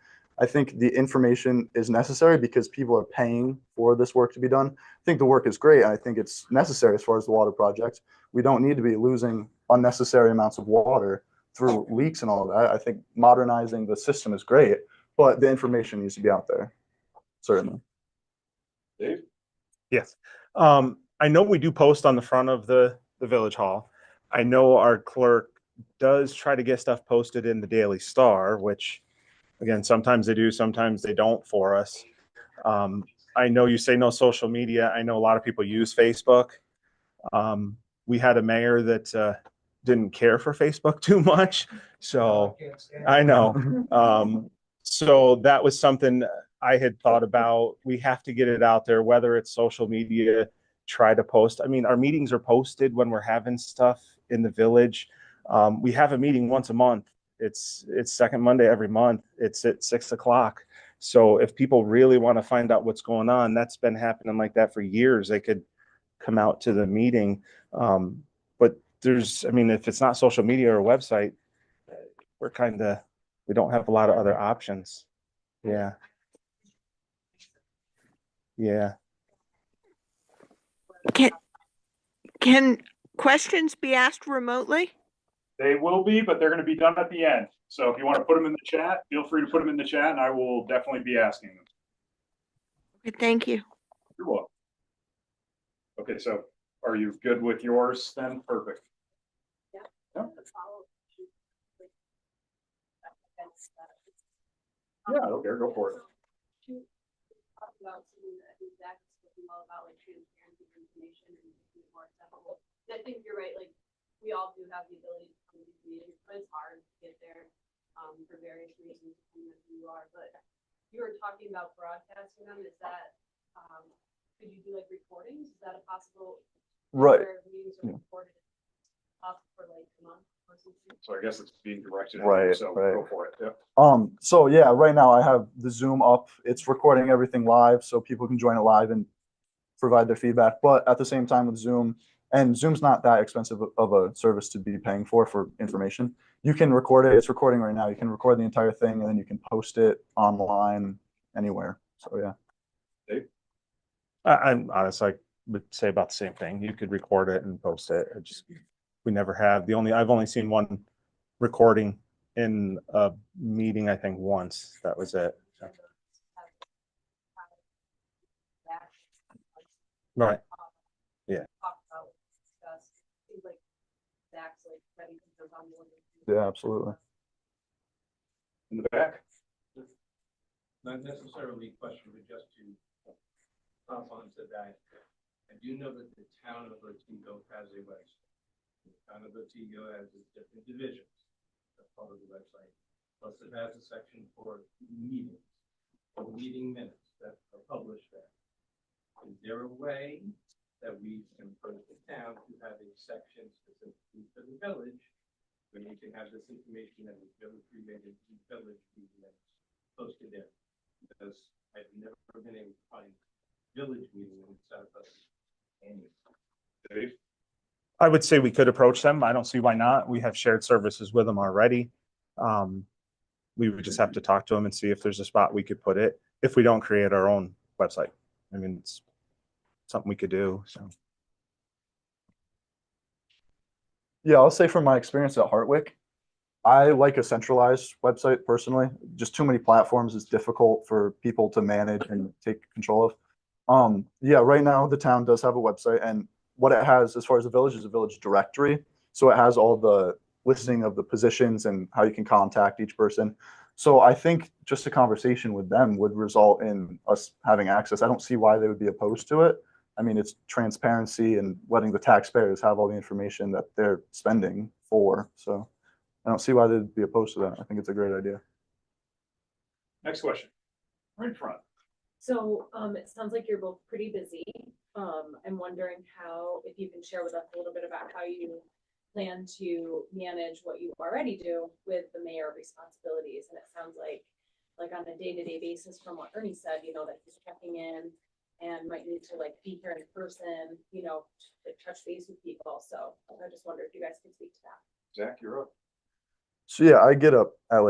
I think the information is necessary because people are paying for this work to be done. I think the work is great. I think it's necessary as far as the water project. We don't need to be losing unnecessary amounts of water through leaks and all of that. I think modernizing the system is great, but the information needs to be out there, certainly. Dave? Yes. I know we do post on the front of the village hall. I know our clerk does try to get stuff posted in the Daily Star, which again, sometimes they do, sometimes they don't for us. I know you say no social media. I know a lot of people use Facebook. We had a mayor that didn't care for Facebook too much. So I know. So that was something I had thought about. We have to get it out there, whether it's social media, try to post. I mean, our meetings are posted when we're having stuff in the village. We have a meeting once a month. It's second Monday every month. It's at 6:00. So if people really want to find out what's going on, that's been happening like that for years. They could come out to the meeting. But I mean, if it's not social media or a website, we don't have a lot of other options. Yeah. Yeah. Can questions be asked remotely? They will be, but they're going to be done at the end. So if you want to put them in the chat, feel free to put them in the chat and I will definitely be asking them. Okay, thank you. You're welcome. Okay, so are you good with yours then? Perfect. Yeah. Yeah, okay, go for it. Talk about some of the exact about like transparency of information and making it more accessible. And I think you're right, like we all do have the ability to come to these meetings, but it's hard to get there for various reasons, depending on who you are. But you were talking about broadcasting them. Is that could you do like recordings? Is that a possible Right. where meetings are recorded up for like a month or something? So I guess it's being directed at Right, you, so right. go for it. Yeah. So yeah, right now I have the Zoom up. It's recording everything live so people can join it live and provide their feedback. But at the same time with Zoom, and Zoom's not that expensive of a service to be paying for information. You can record it. It's recording right now. You can record the entire thing and then you can post it online anywhere. So yeah. Dave? I'm honest, I would say about the same thing. You could record it and post it. We never have. I've only seen one recording in a meeting, I think once. That was it. Right. Yeah. Yeah, absolutely. In the back. Not necessarily a question, but just to hop on to that. I do know that the town of Otego has a website. The town of Otego has its different divisions as part of the website. Plus it has a section for meetings, for meeting minutes that are published there. Is there a way that we can approach the town to have a section specifically for the village where we can have this information that was village related to village meeting minutes posted there? Because I've never been able to find village meeting minutes out of any. Dave? I would say we could approach them. I don't see why not. We have shared services with them already. We would just have to talk to them and see if there's a spot we could put it if we don't create our own website. I mean, it's something we could do. So Yeah, I'll say from my experience at Hartwick, I like a centralized website personally. Just too many platforms is difficult for people to manage and take control of. Yeah, right now the town does have a website, and what it has as far as the village is a village directory. So it has all the listing of the positions and how you can contact each person. So I think just a conversation with them would result in us having access. I don't see why they would be opposed to it. I mean, it's transparency and letting the taxpayers have all the information that they're spending for. So I don't see why they'd be opposed to that. I think it's a great idea. Next question. Right in front. So it sounds like you're both pretty busy. I'm wondering if you can share with us a little bit about how you plan to manage what you already do with the mayor responsibilities. And it sounds like on a day-to-day basis from what Ernie said, that he's checking in and might need to be here in person, to touch base with people. So I just wonder if you guys could speak to that. Zach, you're up. So yeah, I get up at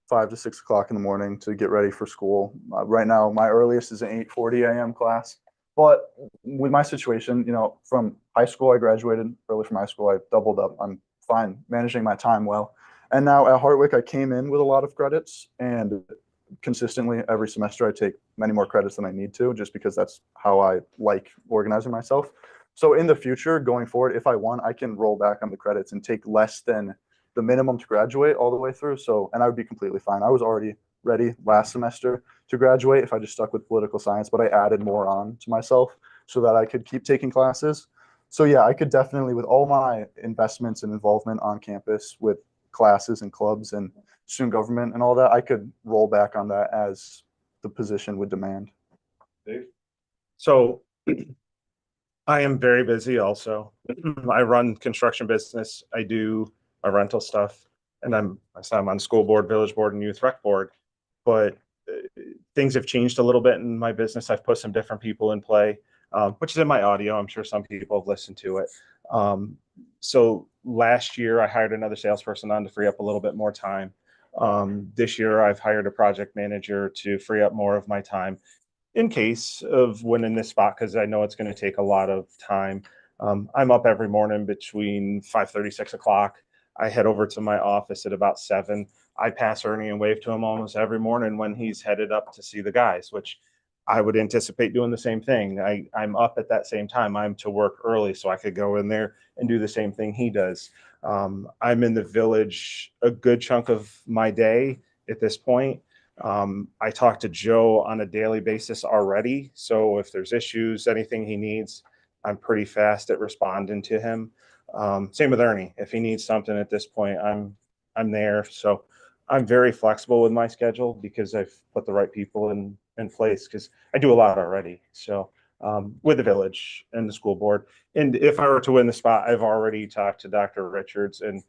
5 to 6 o'clock in the morning to get ready for school. Right now, my earliest is an 8:40 a.m. class. But with my situation, from high school, I graduated early from high school. I doubled up. I'm fine managing my time well. And now at Hartwick, I came in with a lot of credits, and consistently every semester I take many more credits than I need to, just because that's how I like organizing myself. So in the future, going forward, if I want, I can roll back on the credits and take less than the minimum to graduate all the way through. So, and I would be completely fine. I was already ready last semester to graduate if I just stuck with political science, but I added more on to myself so that I could keep taking classes. So yeah, I could definitely, with all my investments and involvement on campus with classes and clubs and student government and all that, I could roll back on that as the position would demand. Dave? So I am very busy also. I run construction business. I do my rental stuff, and I'm on school board, village board, and youth rec board. But things have changed a little bit in my business. I've put some different people in play, which is in my audio. I'm sure some people have listened to it. So last year I hired another salesperson on to free up a little bit more time. This year I've hired a project manager to free up more of my time in case of winning this spot, because I know it's going to take a lot of time. I'm up every morning between 5:30, 6 o'clock. I head over to my office at about 7. I pass Ernie and wave to him almost every morning when he's headed up to see the guys, which I would anticipate doing the same thing. I'm up at that same time. I'm to work early so I could go in there and do the same thing he does. I'm in the village a good chunk of my day at this point. I talk to Joe on a daily basis already. So if there's issues, anything he needs, I'm pretty fast at responding to him. Same with Ernie. If he needs something at this point, I'm there. So I'm very flexible with my schedule because I've put the right people in place because I do a lot already. So with the village and the school board. And if I were to win the spot, I've already talked to Dr. Richards and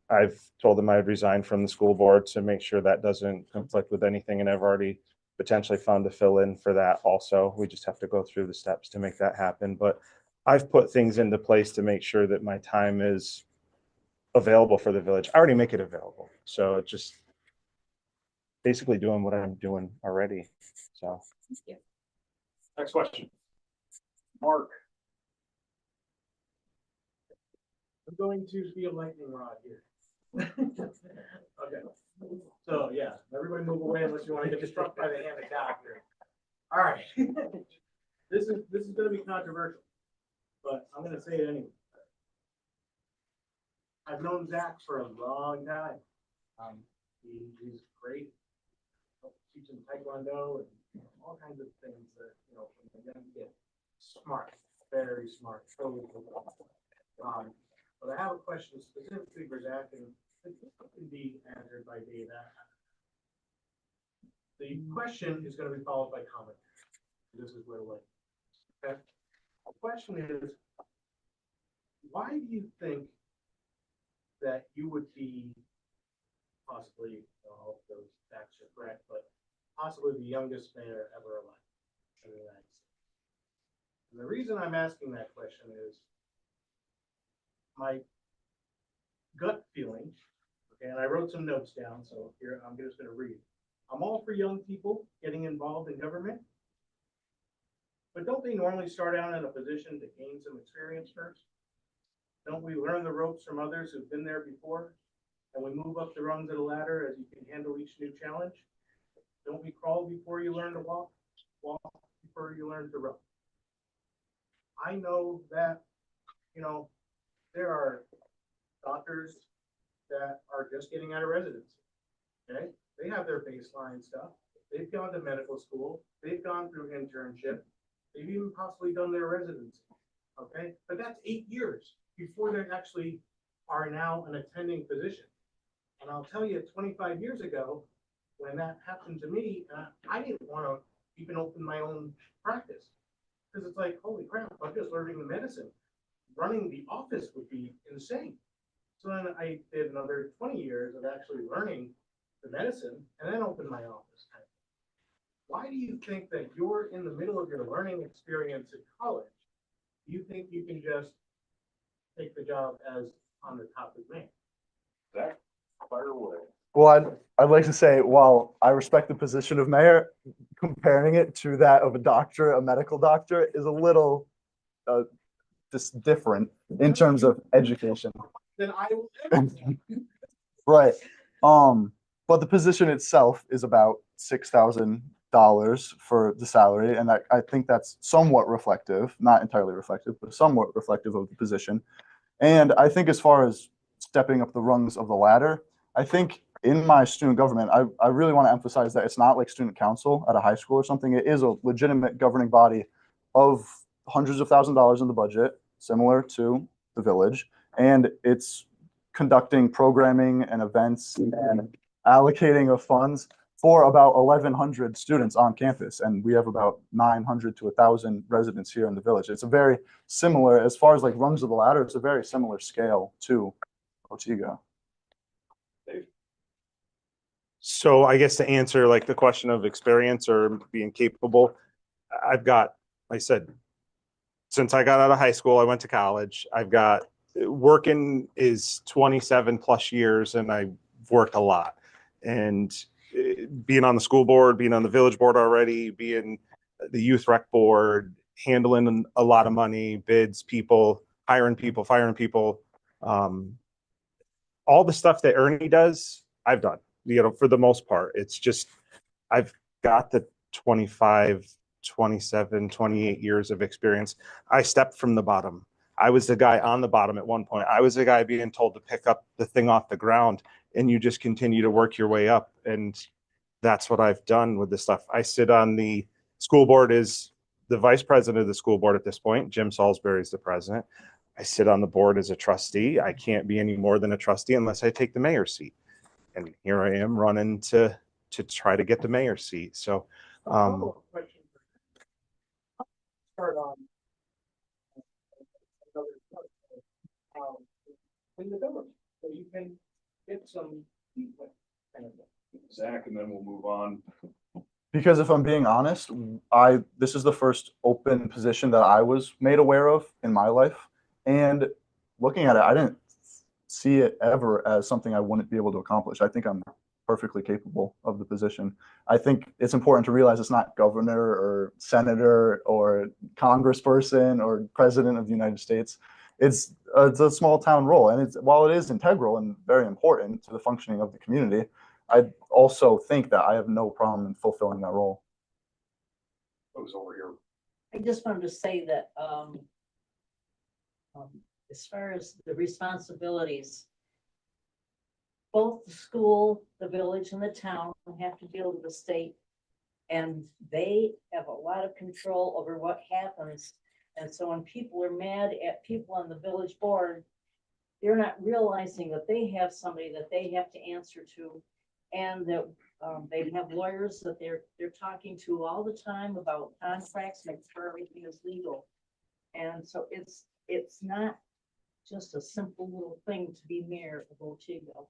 I've told them I'd resign from the school board to make sure that doesn't conflict with anything. And I've already potentially found to fill in for that also. We just have to go through the steps to make that happen. But I've put things into place to make sure that my time is available for the village. I already make it available. So it's just basically doing what I'm doing already. So Next question. Mark? I'm going to be a lightning rod here. Okay, so yeah, everybody move away unless you want to get struck by the hand of God here. All right, this is going to be controversial, but I'm going to say it anyway. I've known Zach for a long time. He's great. Teaching Taekwondo and all kinds of things that from the young kid. Smart, very smart. Totally. But I have a question specifically for Zach, and it can be answered by Dave. The question is going to be followed by comment. This is where we're. Okay. The question is, why do you think that you would be possibly, all of those facts are correct, but possibly the youngest mayor ever alive in the United States? And the reason I'm asking that question is my gut feeling, okay, and I wrote some notes down, so here I'm just going to read. I'm all for young people getting involved in government, but don't they normally start out in a position to gain some experience first? Don't we learn the ropes from others who've been there before? And we move up the rungs of the ladder as you can handle each new challenge? Don't we crawl before you learn to walk? Walk before you learn to run? I know that, there are doctors that are just getting out of residency, okay? They have their baseline stuff. They've gone to medical school. They've gone through internship. They've even possibly done their residency, okay? But that's 8 years before they actually are now an attending physician. And I'll tell you, 25 years ago, when that happened to me, I didn't want to even open my own practice because it's like, holy crap, I'm just learning the medicine. Running the office would be insane. So then I did another 20 years of actually learning the medicine and then opened my office. Why do you think that you're in the middle of your learning experience at college? Do you think you can just take the job as on the top of man? Zach, fire away. Well, I'd like to say, while I respect the position of mayor, comparing it to that of a doctor, a medical doctor, is a little just different in terms of education. Then I will. Right. But the position itself is about $6,000 for the salary, and I think that's somewhat reflective, not entirely reflective, but somewhat reflective of the position. And I think as far as stepping up the rungs of the ladder, I think in my student government, I really want to emphasize that it's not like student council at a high school or something. It is a legitimate governing body of hundreds of thousands of dollars in the budget, similar to the village. And it's conducting programming and events and allocating of funds for about 1,100 students on campus. And we have about 900 to 1,000 residents here in the village. It's a very similar, as far as like rungs of the ladder, it's a very similar scale to Otego. So I guess to answer like the question of experience or being capable, I've got, like I said, since I got out of high school, I went to college. I've got working is 27 plus years, and I've worked a lot. And being on the school board, being on the village board already, being the youth rec board, handling a lot of money, bids, people, hiring people, firing people, all the stuff that Ernie does, I've done. For the most part, it's just I've got the 25, 27, 28 years of experience. I stepped from the bottom. I was the guy on the bottom at one point. I was the guy being told to pick up the thing off the ground, and you just continue to work your way up. And that's what I've done with this stuff. I sit on the school board as the vice president of the school board at this point. Jim Salisbury is the president. I sit on the board as a trustee. I can't be any more than a trustee unless I take the mayor's seat. And here I am running to try to get the mayor's seat. So, Start on. In the village, so you can get some feedback. Kind of thing. Zach, and then we'll move on. Because if I'm being honest, this is the first open position that I was made aware of in my life. And looking at it, I didn't see it ever as something I wouldn't be able to accomplish. I think I'm perfectly capable of the position. I think it's important to realize it's not governor or senator or congressperson or president of the United States. It's a small town role, and while it is integral and very important to the functioning of the community, I also think that I have no problem in fulfilling that role. It was over here. I just wanted to say that as far as the responsibilities, both the school, the village, and the town have to deal with the state, and they have a lot of control over what happens. And so when people are mad at people on the village board, they're not realizing that they have somebody that they have to answer to, and that they have lawyers that they're talking to all the time about contracts, make sure everything is legal. And so it's not just a simple little thing to be mayor of Otego.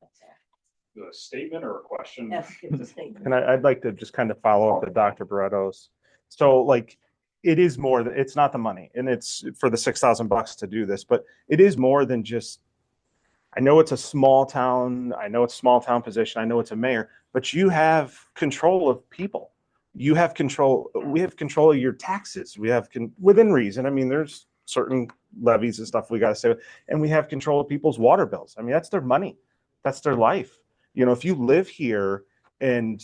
That's all. A statement or a question? Yes, it's a statement. and I'd like to just kind of follow up with Dr. Barretto's. So like, it is more than, it's not the money, and it's for the $6,000 to do this, but it is more than just, I know it's a small town. I know it's a small town position. I know it's a mayor, but you have control of people. You have control. We have control of your taxes. We have within reason. I mean, there's certain levies and stuff we got to say, and we have control of people's water bills. I mean, that's their money. That's their life. You know, if you live here and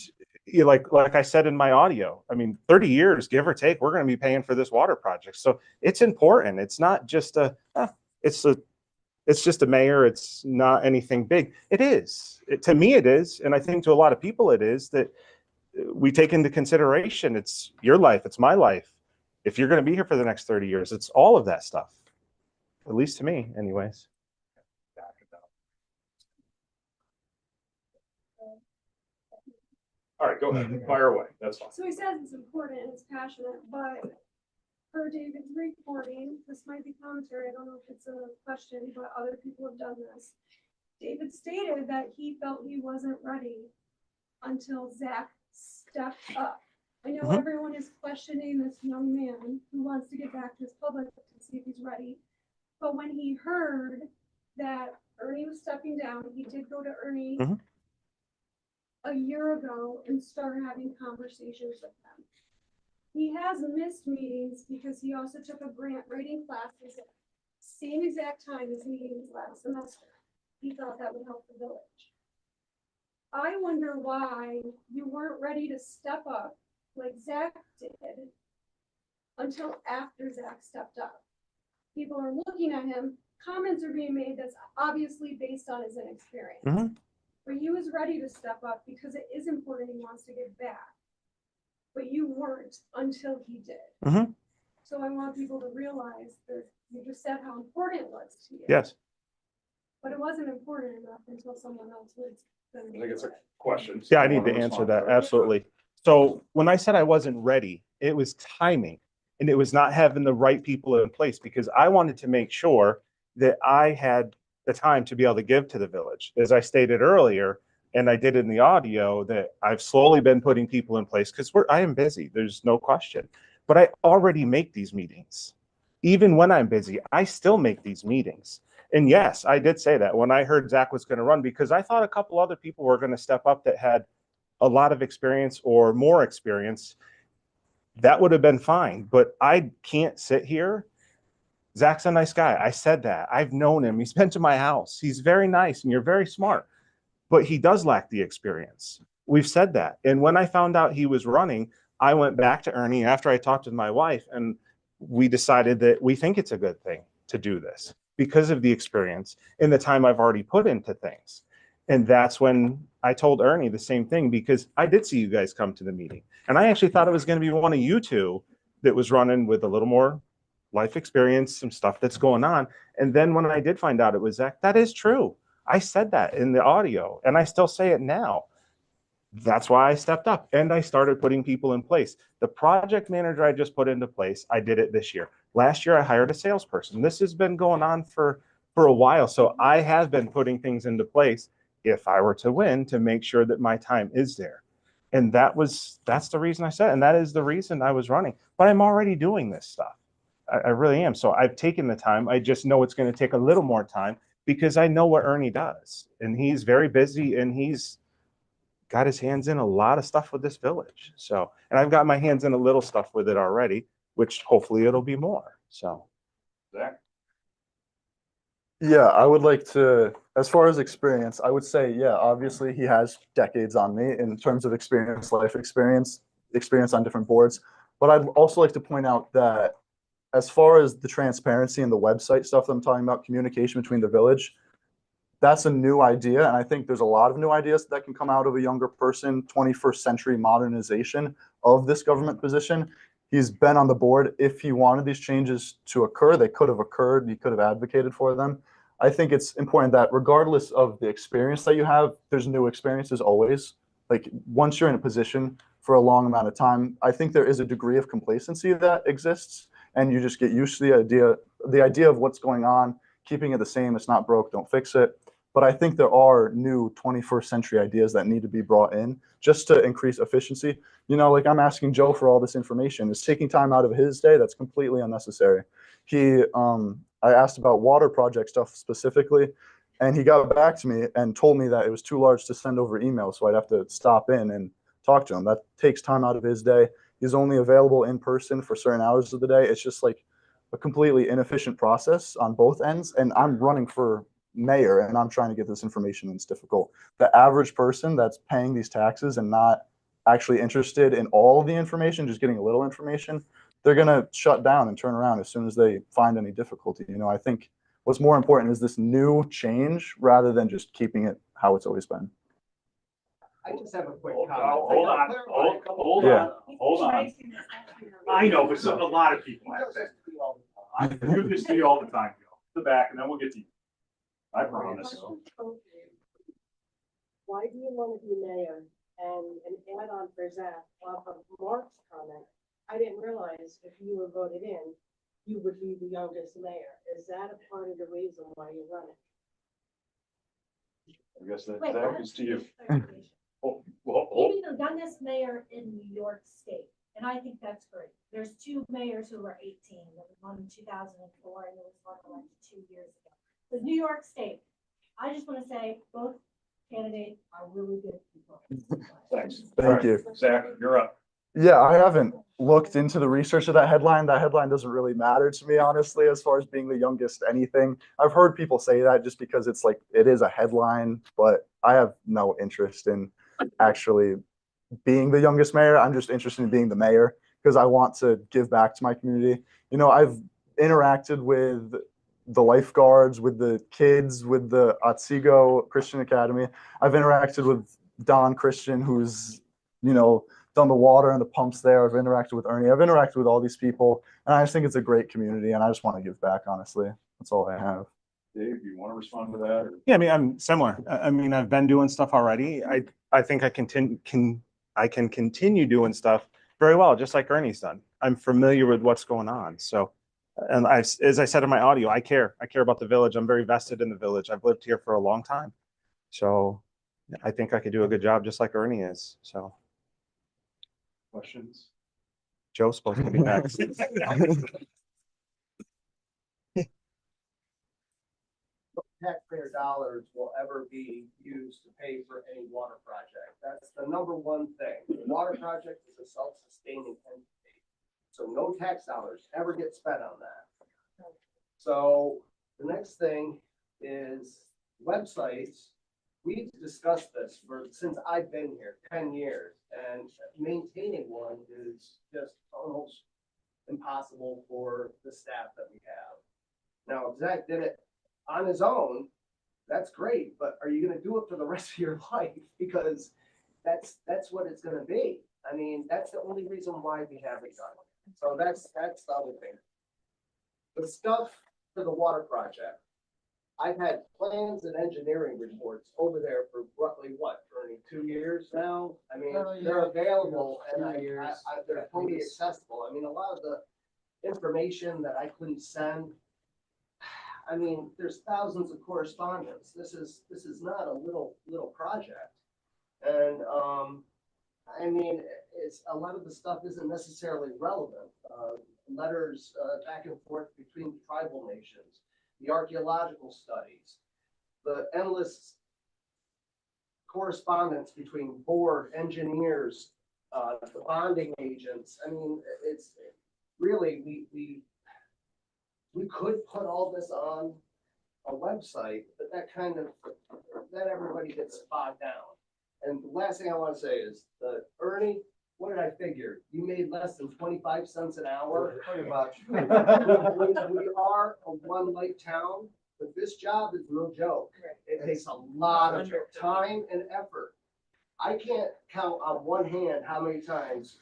you like I said in my audio, I mean, 30 years, give or take, we're going to be paying for this water project. So it's important. It's not just it's just a mayor. It's not anything big. It is. To me, it is. And I think to a lot of people, it is that we take into consideration. It's your life. It's my life. If you're going to be here for the next 30 years, it's all of that stuff. At least to me, anyways. All right, go ahead. Fire away. That's fine. So he says it's important and it's passionate, but per David's reporting, this might be commentary, I don't know if it's a question, but other people have done this. David stated that he felt he wasn't ready until Zach stepped up. I know everyone is questioning this young man who wants to get back to his public to see if he's ready. But when he heard that Ernie was stepping down, he did go to Ernie a year ago and start having conversations with them. He has missed meetings because he also took a grant writing classes at the same exact time as meetings last semester. He thought that would help the village. I wonder why you weren't ready to step up like Zach did until after Zach stepped up. People are looking at him, comments are being made that's obviously based on his inexperience. But he was ready to step up because it is important, he wants to give back. But you weren't until he did. So I want people to realize that you just said how important it was to you. Yes. But it wasn't important enough until someone else was. I think it's a question. Yeah, I need to answer that. Absolutely. So when I said I wasn't ready, it was timing and it was not having the right people in place because I wanted to make sure that I had the time to be able to give to the village. As I stated earlier, and I did in the audio, that I've slowly been putting people in place because I am busy. There's no question. But I already make these meetings. Even when I'm busy, I still make these meetings. And yes, I did say that when I heard Zach was going to run, because I thought a couple other people were going to step up that had a lot of experience or more experience. That would have been fine. But I can't sit here. Zach's a nice guy. I said that. I've known him. He's been to my house. He's very nice and you're very smart, but he does lack the experience. We've said that. And when I found out he was running, I went back to Ernie after I talked to my wife and we decided that we think it's a good thing to do this because of the experience and the time I've already put into things. And that's when I told Ernie the same thing because I did see you guys come to the meeting. And I actually thought it was going to be one of you two that was running with a little more life experience, some stuff that's going on. And then when I did find out it was Zach, that is true. I said that in the audio and I still say it now. That's why I stepped up and I started putting people in place. The project manager I just put into place, I did it this year. Last year, I hired a salesperson. This has been going on for a while. So I have been putting things into place if I were to win to make sure that my time is there. And that's the reason I said, and that is the reason I was running. But I'm already doing this stuff. I really am. So I've taken the time. I just know it's going to take a little more time because I know what Ernie does. And he's very busy and he's got his hands in a lot of stuff with this village. So, and I've got my hands in a little stuff with it already, which hopefully it'll be more. So, Zach? Yeah, I would like to, as far as experience, I would say, yeah, obviously he has decades on me in terms of experience, life experience, experience on different boards. But I'd also like to point out that as far as the transparency and the website stuff that I'm talking about, communication between the village, that's a new idea. And I think there's a lot of new ideas that can come out of a younger person, 21st century modernization of this government position. He's been on the board. If he wanted these changes to occur, they could have occurred. He could have advocated for them. I think it's important that regardless of the experience that you have, there's new experiences always. Like once you're in a position for a long amount of time, I think there is a degree of complacency that exists and you just get used to the idea of what's going on, keeping it the same. It's not broke, don't fix it. But I think there are new 21st century ideas that need to be brought in just to increase efficiency. You know, like I'm asking Joe for all this information. It's taking time out of his day. That's completely unnecessary. I asked about water project stuff specifically, and he got back to me and told me that it was too large to send over email, so I'd have to stop in and talk to him. That takes time out of his day. He's only available in person for certain hours of the day. It's just like a completely inefficient process on both ends. And I'm running for mayor and I'm trying to get this information and it's difficult. The average person that's paying these taxes and not actually interested in all of the information, just getting a little information, they're going to shut down and turn around as soon as they find any difficulty. You know, I think what's more important is this new change rather than just keeping it how it's always been. I just have a quick Hold comment. on. I know, but a lot of people have that. I do this to you all the time, Joe. The back, and then we'll get to you. I promise. Why do you want to be mayor? And an add-on for Zach, off of Mark's comment, I didn't realize if you were voted in, you would be the youngest mayor. Is that a part of the reason why you're running? I guess that is to you. Maybe the youngest mayor in New York State, and I think that's great. There's two mayors who are 18. There was one in 2004 and there was one elected 2 years ago. The New York State, I just want to say both candidates are really good people. Thanks. Thank you. Zach, you're up. Yeah, I haven't looked into the research of that headline. That headline doesn't really matter to me, honestly, as far as being the youngest anything. I've heard people say that just because it's like, it is a headline, but I have no interest in actually being the youngest mayor. I'm just interested in being the mayor because I want to give back to my community. You know, I've interacted with the lifeguards, with the kids, with the Otego Christian Academy. I've interacted with Don Christian, who's, you know, done the water and the pumps there. I've interacted with Ernie. I've interacted with all these people, and I just think it's a great community, and I just want to give back, honestly. That's all I have. Dave, do you want to respond to that? Or? Yeah, I mean, I'm similar. I mean, I've been doing stuff already. I think I can continue doing stuff very well, just like Ernie's done. I'm familiar with what's going on. So, and as I said in my audio, I care. I care about the village. I'm very vested in the village. I've lived here for a long time. So I think I could do a good job just like Ernie is. So Questions? Joe's supposed to be next. Taxpayer dollars will ever be used to pay for any water project. That's the number one thing. The water project is a self-sustaining entity. So no tax dollars ever get spent on that. So the next thing is websites. We've discussed this since I've been here, 10 years, and maintaining one is just almost impossible for the staff that we have. Now, if Zach did it on his own, that's great, but are you gonna do it for the rest of your life? Because that's what it's gonna be. I mean, that's the only reason why we have it done. So that's the other thing. The stuff for the water project. I've had plans and engineering reports over there for roughly what, Ernie, 2 years now? I mean, they're available and they're totally accessible. I mean, a lot of the information that I couldn't send. I mean, there's thousands of correspondence. This is not a little project. And I mean, it's a lot of the stuff isn't necessarily relevant. Letters back and forth between tribal nations, the archaeological studies, the endless correspondence between board engineers, the bonding agents. I mean, it's really, we could put all this on a website, but that everybody gets bogged down. And the last thing I want to say is Ernie, what did I figure? You made less than 25 cents an hour. Pretty much. We are a one lake town, but this job is no joke. It takes a lot of time and effort. I can't count on one hand how many times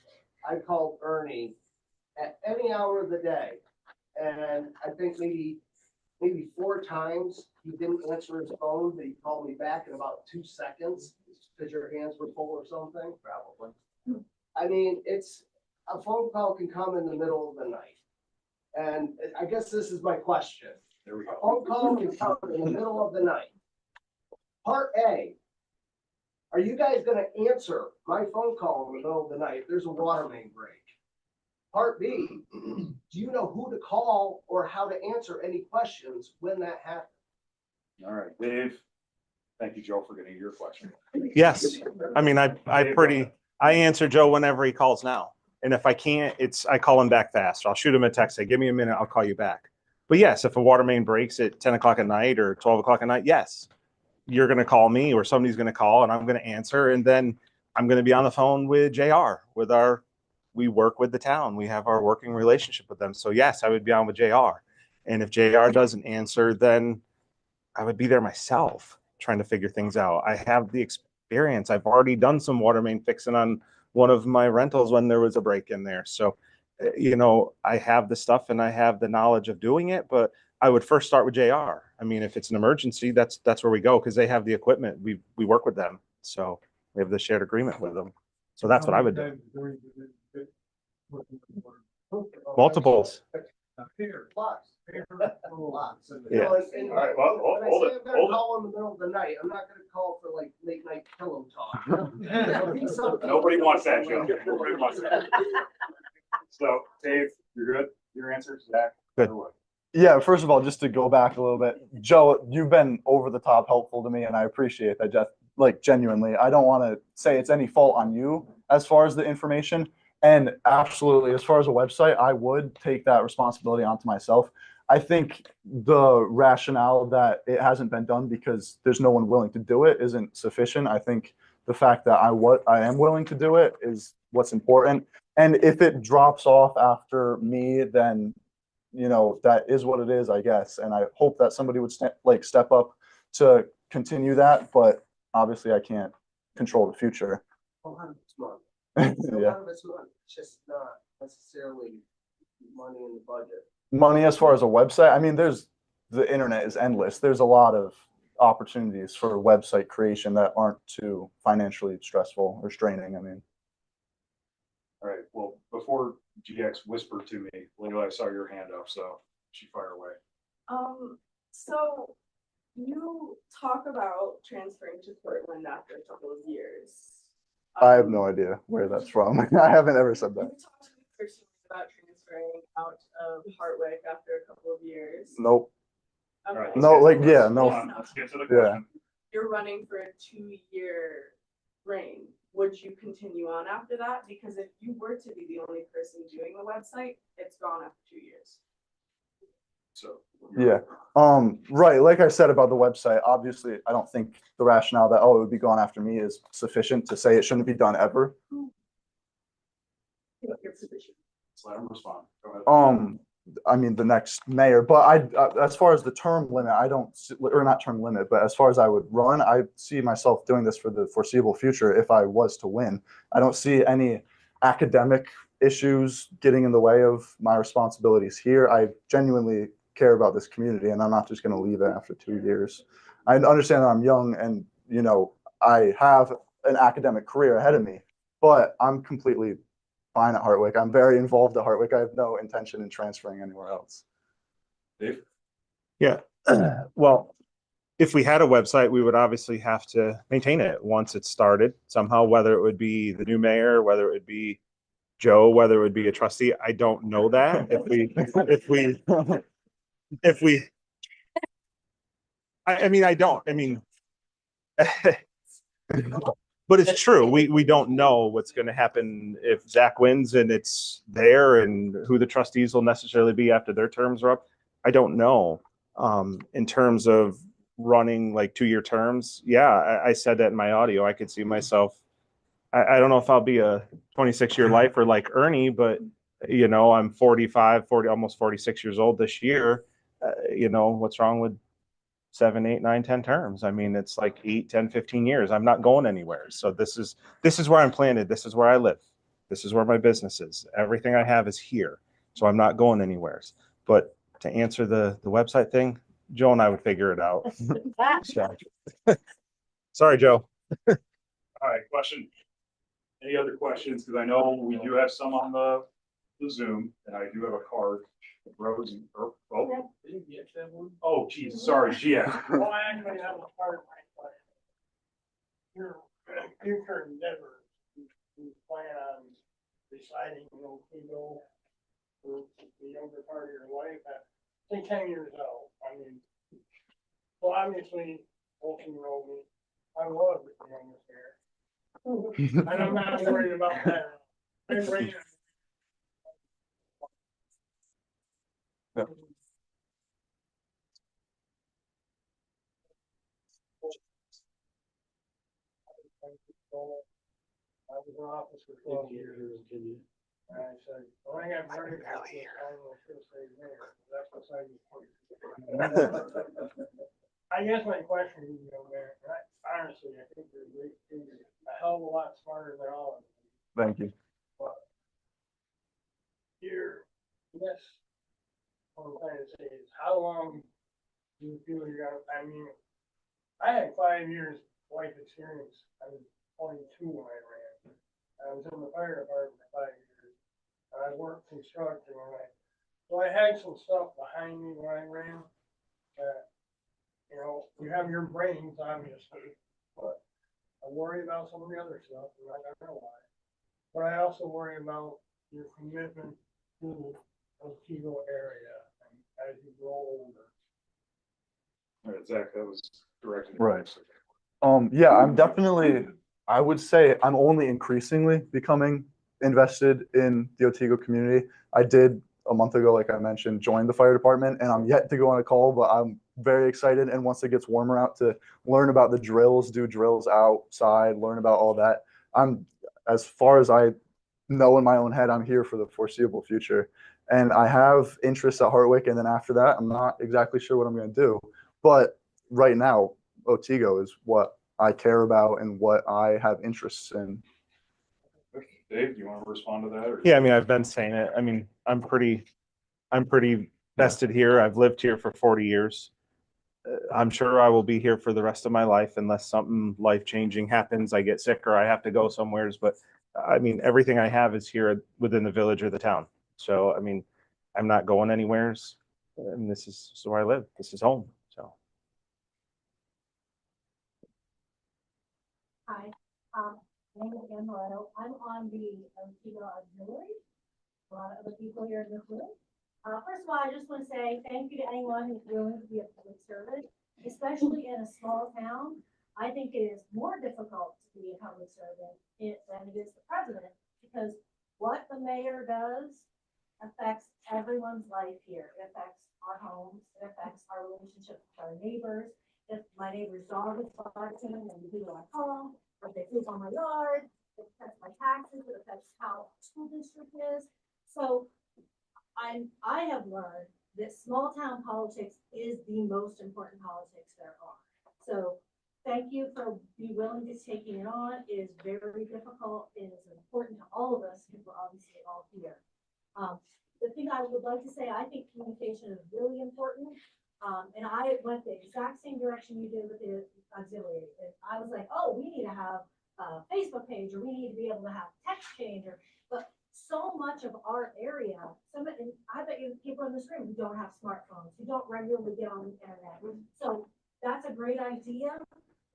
I called Ernie at any hour of the day. And I think maybe 4 times he didn't answer his phone, but he called me back in about 2 seconds because your hands were full or something. Probably. I mean, a phone call can come in the middle of the night. And I guess this is my question. There we go. A phone call can come in the middle of the night. Part A, are you guys going to answer my phone call in the middle of the night? There's a water main break. Part B, do you know who to call or how to answer any questions when that happens? All right, Dave. Thank you, Joe, for getting your question. Yes. I mean, I answer Joe whenever he calls now. And if I can't, I call him back fast. I'll shoot him a text, say, give me a minute, I'll call you back. But yes, if a water main breaks at 10 o'clock at night or 12 o'clock at night, yes, you're going to call me or somebody's going to call and I'm going to answer. And then I'm going to be on the phone with JR, we work with the town. We have our working relationship with them. So yes, I would be on with JR. And if JR doesn't answer, then I would be there myself trying to figure things out. I have the experience. I've already done some water main fixing on one of my rentals when there was a break in there. So, I have the stuff and I have the knowledge of doing it, but I would first start with JR. I mean, if it's an emergency, that's where we go because they have the equipment. We work with them. So we have the shared agreement with them. So that's what I would do. Multiples. Lots. Lots. Yeah. All right, well, hold it. Call in the middle of the night. I'm not going to call for like late night pillow talk. Nobody wants that, Joe. Nobody wants that. So, Dave, you're good? Your answer, Zach? Good. Yeah, first of all, just to go back a little bit, Joe, you've been over the top helpful to me, and I appreciate that, Jeff. Like, genuinely, I don't want to say it's any fault on you as far as the information. And absolutely, as far as a website, I would take that responsibility onto myself. I think the rationale that it hasn't been done because there's no one willing to do it isn't sufficient. I think the fact that I am willing to do it is what's important. And if it drops off after me, then that is what it is, I guess. And I hope that somebody would step up to continue that. But obviously, I can't control the future. A lot of it's money. Yeah. A lot of it's money. It's just not necessarily money in the budget. Money as far as a website, I mean, there's the internet is endless. There's a lot of opportunities for website creation that aren't too financially stressful or straining. I mean, All right, well, before GX whispered to me, Leo, I saw your hand up, so she fire away. So you talk about transferring to Portland after a couple of years. I have no idea where that's from. I haven't ever said You that. talked to me personally about transferring out of Hardwick after a couple of years. Nope. All right, Okay. let's No, get to like, the- yeah, hold no. on, let's get to the Yeah. question. You're running for a 2-year reign. Would you continue on after that? Because if you were to be the only person doing the website, it's gone after 2 years. So. Yeah. Right. Like I said about the website, obviously, I don't think the rationale that, oh, it would be gone after me is sufficient to say it shouldn't be done ever. Your position. Let's let him respond. Go ahead. I mean, the next mayor, but as far as the term limit, I don't, or not term limit, but as far as I would run, I see myself doing this for the foreseeable future if I was to win. I don't see any academic issues getting in the way of my responsibilities here. I genuinely care about this community, and I'm not just going to leave it after 2 years. I understand that I'm young and, you know, I have an academic career ahead of me, but I'm completely fine at Hardwick. I'm very involved at Hardwick. I have no intention in transferring anywhere else. Dave? Yeah. Well, if we had a website, we would obviously have to maintain it once it's started somehow, whether it would be the new mayor, whether it would be Joe, whether it would be a trustee. I don't know that. I mean, I don't. I mean, but it's true. We don't know what's going to happen if Zach wins and it's there, and who the trustees will necessarily be after their terms are up. I don't know. In terms of running like 2-year terms, yeah, I said that in my audio. I could see myself. I don't know if I'll be a 26-year lifer like Ernie, but you know, I'm 45, 40, almost 46 years old this year. You know, what's wrong with 7, 8, 9, 10 terms? I mean, it's like 8, 10, 15 years. I'm not going anywhere. So this is where I'm planted. This is where I live. This is where my business is. Everything I have is here. So I'm not going anywhere. But to answer the website thing, Joe and I would figure it out. So, sorry, Joe. All right, question. Any other questions? Because I know we do have some on the Zoom, and I do have a card. Rose, oh, geez, sorry, GX. Well, I actually have a part of my plan. Your future endeavors, you plan on deciding, you know, Otego for the younger part of your life at, say, 10 years old. I mean, so obviously, 14-year-old me, I love the youngest here. And I'm not worried about that. I'm ready to. Yeah. I was in office for 12 years. And I said, well, I got married. I was gonna say mayor. That's what I I guess my question is, you know, Mayor, honestly, I think you're a great figure, a hell of a lot smarter than all of them. Thank you. But here, yes, what I'm trying to say is, how long do you feel you're gonna, I mean, I had 5 years life experience. I was 22 when I ran. I was in the fire department for 5 years. And I worked construction so I had some stuff behind me when I ran that, you know, you have your brains, obviously, but I worry about some of the other stuff, and I don't know why. But I also worry about your commitment to the Otego area and as you grow older. All right, Zach, that was directed. Right. Yeah, I'm definitely, I would say I'm only increasingly becoming invested in the Otego community. I did a month ago, like I mentioned, join the fire department, and I'm yet to go on a call, but I'm very excited. And once it gets warmer out, to learn about the drills, do drills outside, learn about all that. As far as I know in my own head, I'm here for the foreseeable future. And I have interests at Hardwick, and then after that, I'm not exactly sure what I'm going to do. But right now, Otego is what I care about and what I have interests in. Dave, do you want to respond to that? Or? Yeah, I mean, I've been saying it. I mean, I'm pretty vested here. I've lived here for 40 years. I'm sure I will be here for the rest of my life unless something life-changing happens. I get sick or I have to go somewheres. But I mean, everything I have is here within the village or the town. So, I mean, I'm not going anywheres. And this is where I live. This is home. So. Hi, my name is Ann Moreno. I'm on the Otego Auxiliary. A lot of other people here in this room. First of all, I just want to say thank you to anyone who's willing to be a public servant, especially in a small town. I think it is more difficult to be a public servant than it is the president, because what the mayor does affects everyone's life here. It affects our homes, it affects our relationship with our neighbors. If my neighbor's dog is barking and people are home, or if they poop on my yard, it affects my taxes, it affects how the school district is. So I have learned that small town politics is the most important politics there are. So thank you for being willing to taking it on. It is very difficult. It is important to all of us because we're obviously all here. The thing I would like to say, I think communication is really important. And I went the exact same direction you did with the auxiliary. And I was like, oh, we need to have a Facebook page, or we need to be able to have text change, but so much of our area, and I bet you people in this room who don't have smartphones, who don't regularly get on the internet. So that's a great idea,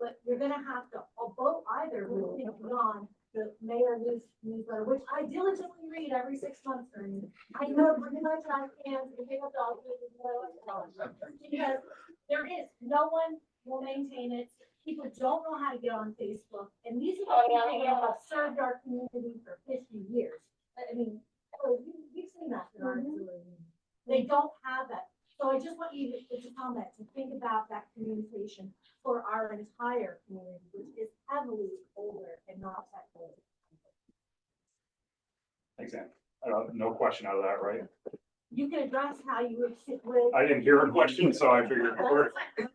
but you're gonna have to vote either on the mayor newsletter, which I diligently read every 6 months. I know pretty much I can pick up because there is no one will maintain it. People don't know how to get on Facebook, and these are the people who have served our community for 50 years. I mean, we've seen that in our community. They don't have that. So I just want you to comment, to think about that communication for our entire community, which is heavily older and not tech older. Thanks, Ann. No question out of that, right? You can address how you would sit with. I didn't hear a question, so I figured.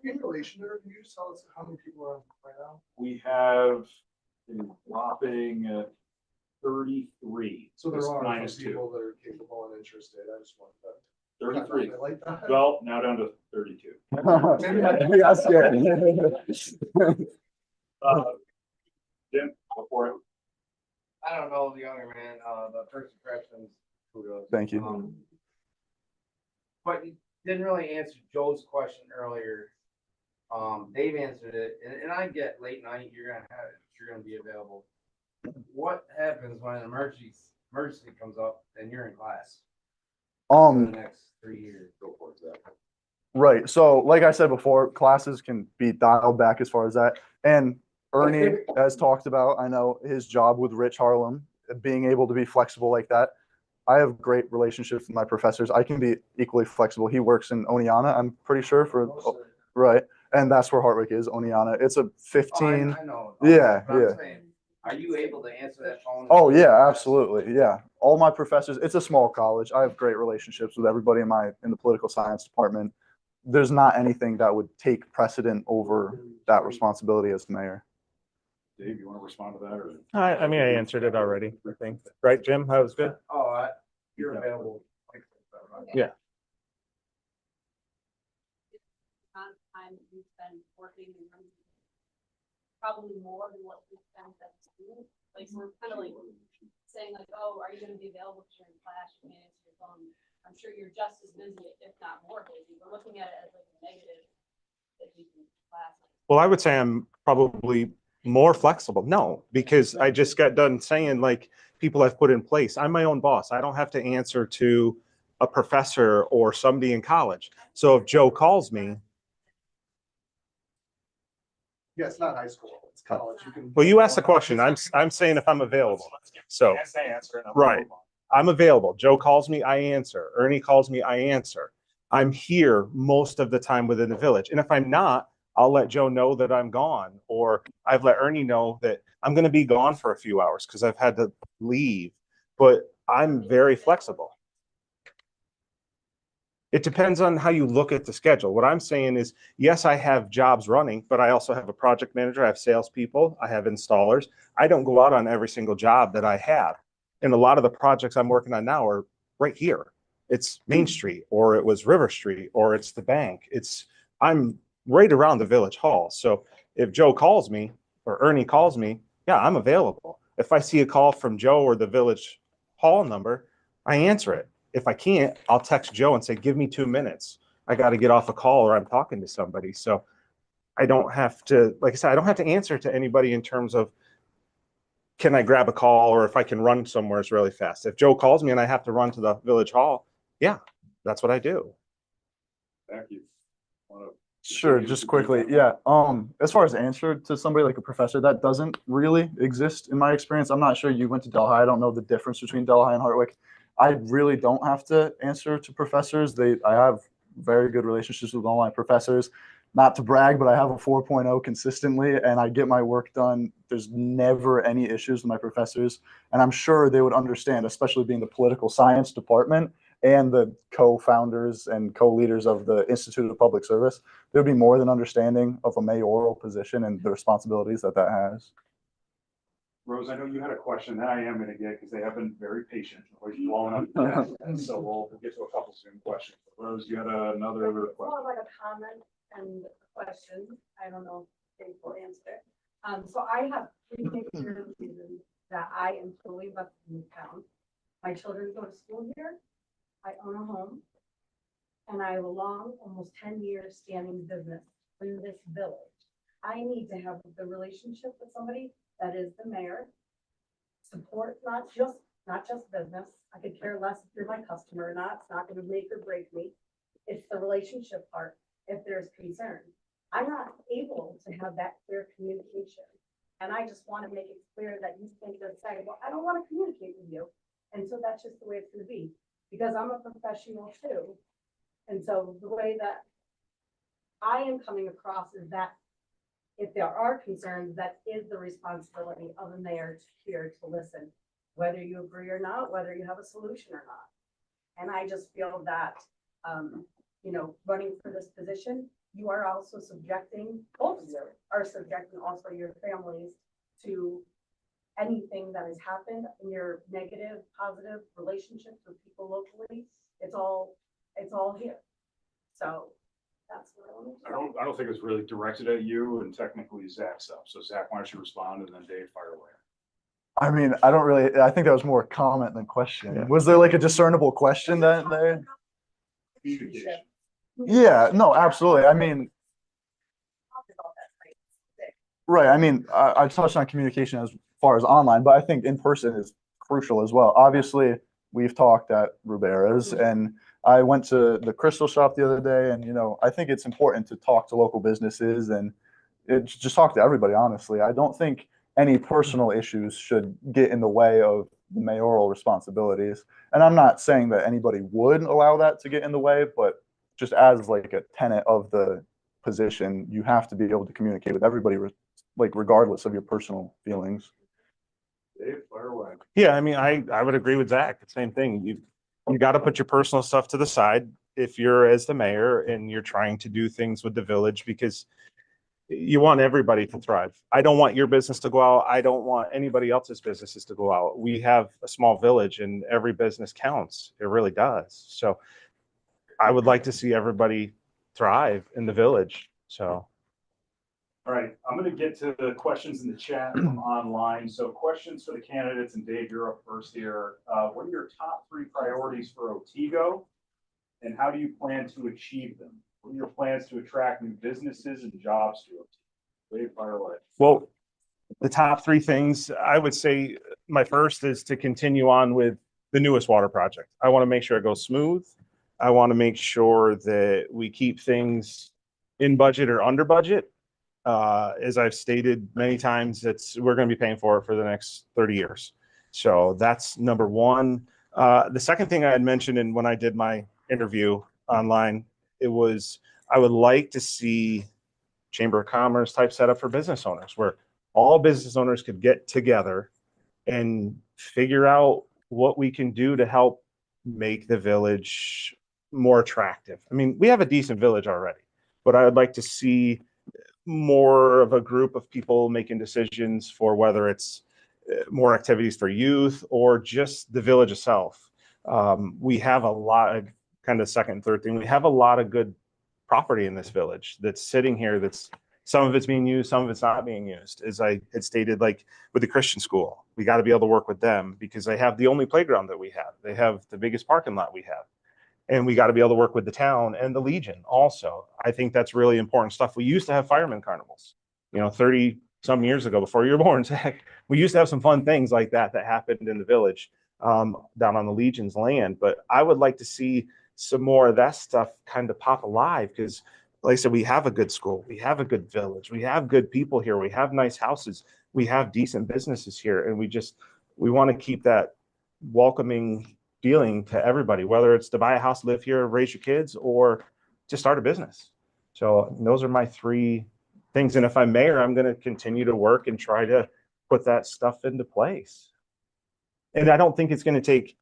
In relation to, can you just tell us how many people are on right now? We have a whopping 33. So there are minus some 2. people that are capable and interested. I just want that. 33. I like that. Well, now down to 32. Yeah, scared. Jim, before it. I don't know the younger man, the first impressions. Kudos. Thank you. But you didn't really answer Joe's question earlier. Dave answered it, and I get late night, you're gonna be available. What happens when an emergency comes up and you're in class for the next 3 years? Go for it. Right. So, like I said before, classes can be dialed back as far as that. And Ernie has talked about, I know his job with Rich Harlem, being able to be flexible like that. I have great relationships with my professors. I can be equally flexible. He works in Oneonta, I'm pretty sure, right. And that's where Hartwick is, Oneonta. It's a 15. I know. Yeah. Saying, are you able to answer that phone? Oh yeah, absolutely. Yeah. All my professors, it's a small college. I have great relationships with everybody in the political science department. There's not anything that would take precedent over that responsibility as mayor. Dave, you want to respond to that? Or? I mean, I answered it already, I think. Right, Jim? That was good? Oh, you're available. Yeah. Time you spend working and running, probably more than what we spent at school. Like, so we're kind of like saying like, oh, are you going to be available during class? You can't answer your phone. I'm sure you're just as busy, if not more busy. We're looking at it as like a negative that you can class. Well, I would say I'm probably more flexible. No, because I just got done saying like people I've put in place. I'm my own boss. I don't have to answer to a professor or somebody in college. So if Joe calls me. Yeah, it's not high school, it's college. Well, you asked the question. I'm saying if I'm available. So right. I'm available. Joe calls me, I answer. Ernie calls me, I answer. I'm here most of the time within the village. And if I'm not, I'll let Joe know that I'm gone, or I've let Ernie know that I'm going to be gone for a few hours because I've had to leave, but I'm very flexible. It depends on how you look at the schedule. What I'm saying is, yes, I have jobs running, but I also have a project manager, I have salespeople, I have installers. I don't go out on every single job that I have. And a lot of the projects I'm working on now are right here. it's Main Street, or it was River Street, or it's the bank. I'm right around the village hall. So if Joe calls me or Ernie calls me, yeah, I'm available. If I see a call from Joe or the village hall number, I answer it. If I can't, I'll text Joe and say, give me 2 minutes. I got to get off a call or I'm talking to somebody. So I don't have to, like I said, I don't have to answer to anybody in terms of, can I grab a call, or if I can run somewhere really fast. If Joe calls me and I have to run to the village hall, yeah, that's what I do. Thank you. Wanna Sure, continue just to quickly, do yeah. As far as answer to somebody like a professor, that doesn't really exist in my experience. I'm not sure you went to Delhi. I don't know the difference between Delhi and Hartwick. I really don't have to answer to professors. I have very good relationships with all my professors. Not to brag, but I have a 4.0 consistently, and I get my work done. There's never any issues with my professors, and I'm sure they would understand, especially being the political science department and the co-founders and co-leaders of the Institute of Public Service. There would be more than understanding of a mayoral position and the responsibilities that has. Rose, I know you had a question that I am going to get because they have been very patient, always blowing up the chat. And so we'll get to a couple soon questions. Rose, you had another More question. like a comment and a question. I don't know if they will answer it. So I have 3 kids here in season that I am totally left in town. My children go to school here. I own a home. And I have a long, almost 10 years standing business in this village. I need to have the relationship with somebody that is the mayor. Support, not just business. I could care less if you're my customer or not. It's not gonna make or break me. It's the relationship part, if there's concern. I'm not able to have that clear communication. And I just want to make it clear that you think they're saying, well, I don't want to communicate with you. And so that's just the way it's gonna be, because I'm a professional too. And so the way that I am coming across is that if there are concerns, that is the responsibility of the mayor to hear, to listen, whether you agree or not, whether you have a solution or not. And I just feel that, running for this position, you are also subjecting, both of you are subjecting also your families to anything that has happened in your negative, positive relationships with people locally. It's all here. So that's what I want to do. I don't think it was really directed at you, and technically Zach's up. So Zach, why don't you respond, and then Dave, fire away. I mean, I think that was more a comment than question. Yeah. Was there like a discernible question that there? Communication. Yeah, no, absolutely. I mean, right. I mean, I touched on communication as far as online, but I think in person is crucial as well. Obviously, we've talked at Rubera's, and I went to the Crystal Shop the other day, and I think it's important to talk to local businesses and just talk to everybody. Honestly, I don't think any personal issues should get in the way of the mayoral responsibilities. And I'm not saying that anybody would allow that to get in the way, but just as like a tenet of the position, you have to be able to communicate with everybody, like regardless of your personal feelings. Dave, fire away. Yeah, I mean, I would agree with Zach. Same thing. You got to put your personal stuff to the side if you're as the mayor and you're trying to do things with the village, because you want everybody to thrive. I don't want your business to go out. I don't want anybody else's businesses to go out. We have a small village and every business counts. It really does. So I would like to see everybody thrive in the village. So. All right, I'm going to get to the questions in the chat from online. So questions for the candidates, and Dave, you're up first here. What are your top 3 priorities for Otego, and how do you plan to achieve them? What are your plans to attract new businesses and jobs to Otego? Dave, fire away. Well, the top 3 things, I would say my first is to continue on with the newest water project. I want to make sure it goes smooth. I want to make sure that we keep things in budget or under budget. As I've stated many times, we're going to be paying for it for the next 30 years. So that's number 1. The second thing I had mentioned, and when I did my interview online, it was I would like to see Chamber of Commerce type setup for business owners, where all business owners could get together and figure out what we can do to help make the village more attractive. I mean, we have a decent village already, but I would like to see more of a group of people making decisions for whether it's more activities for youth or just the village itself. We have a lot of kind of second and third thing. We have a lot of good property in this village that's sitting here. That's some of it's being used, some of it's not being used. As I had stated, like with the Christian school, we got to be able to work with them because they have the only playground that we have. They have the biggest parking lot we have. And we got to be able to work with the town and the Legion also. I think that's really important stuff. We used to have fireman carnivals, 30 some years ago before you were born, Zach. We used to have some fun things like that happened in the village down on the Legion's land. But I would like to see some more of that stuff kind of pop alive because, like I said, we have a good school, we have a good village, we have good people here, we have nice houses, we have decent businesses here, and we want to keep that welcoming feeling to everybody, whether it's to buy a house, live here, raise your kids, or to start a business. So those are my three things. And if I'm mayor, I'm going to continue to work and try to put that stuff into place. And I don't think it's going to take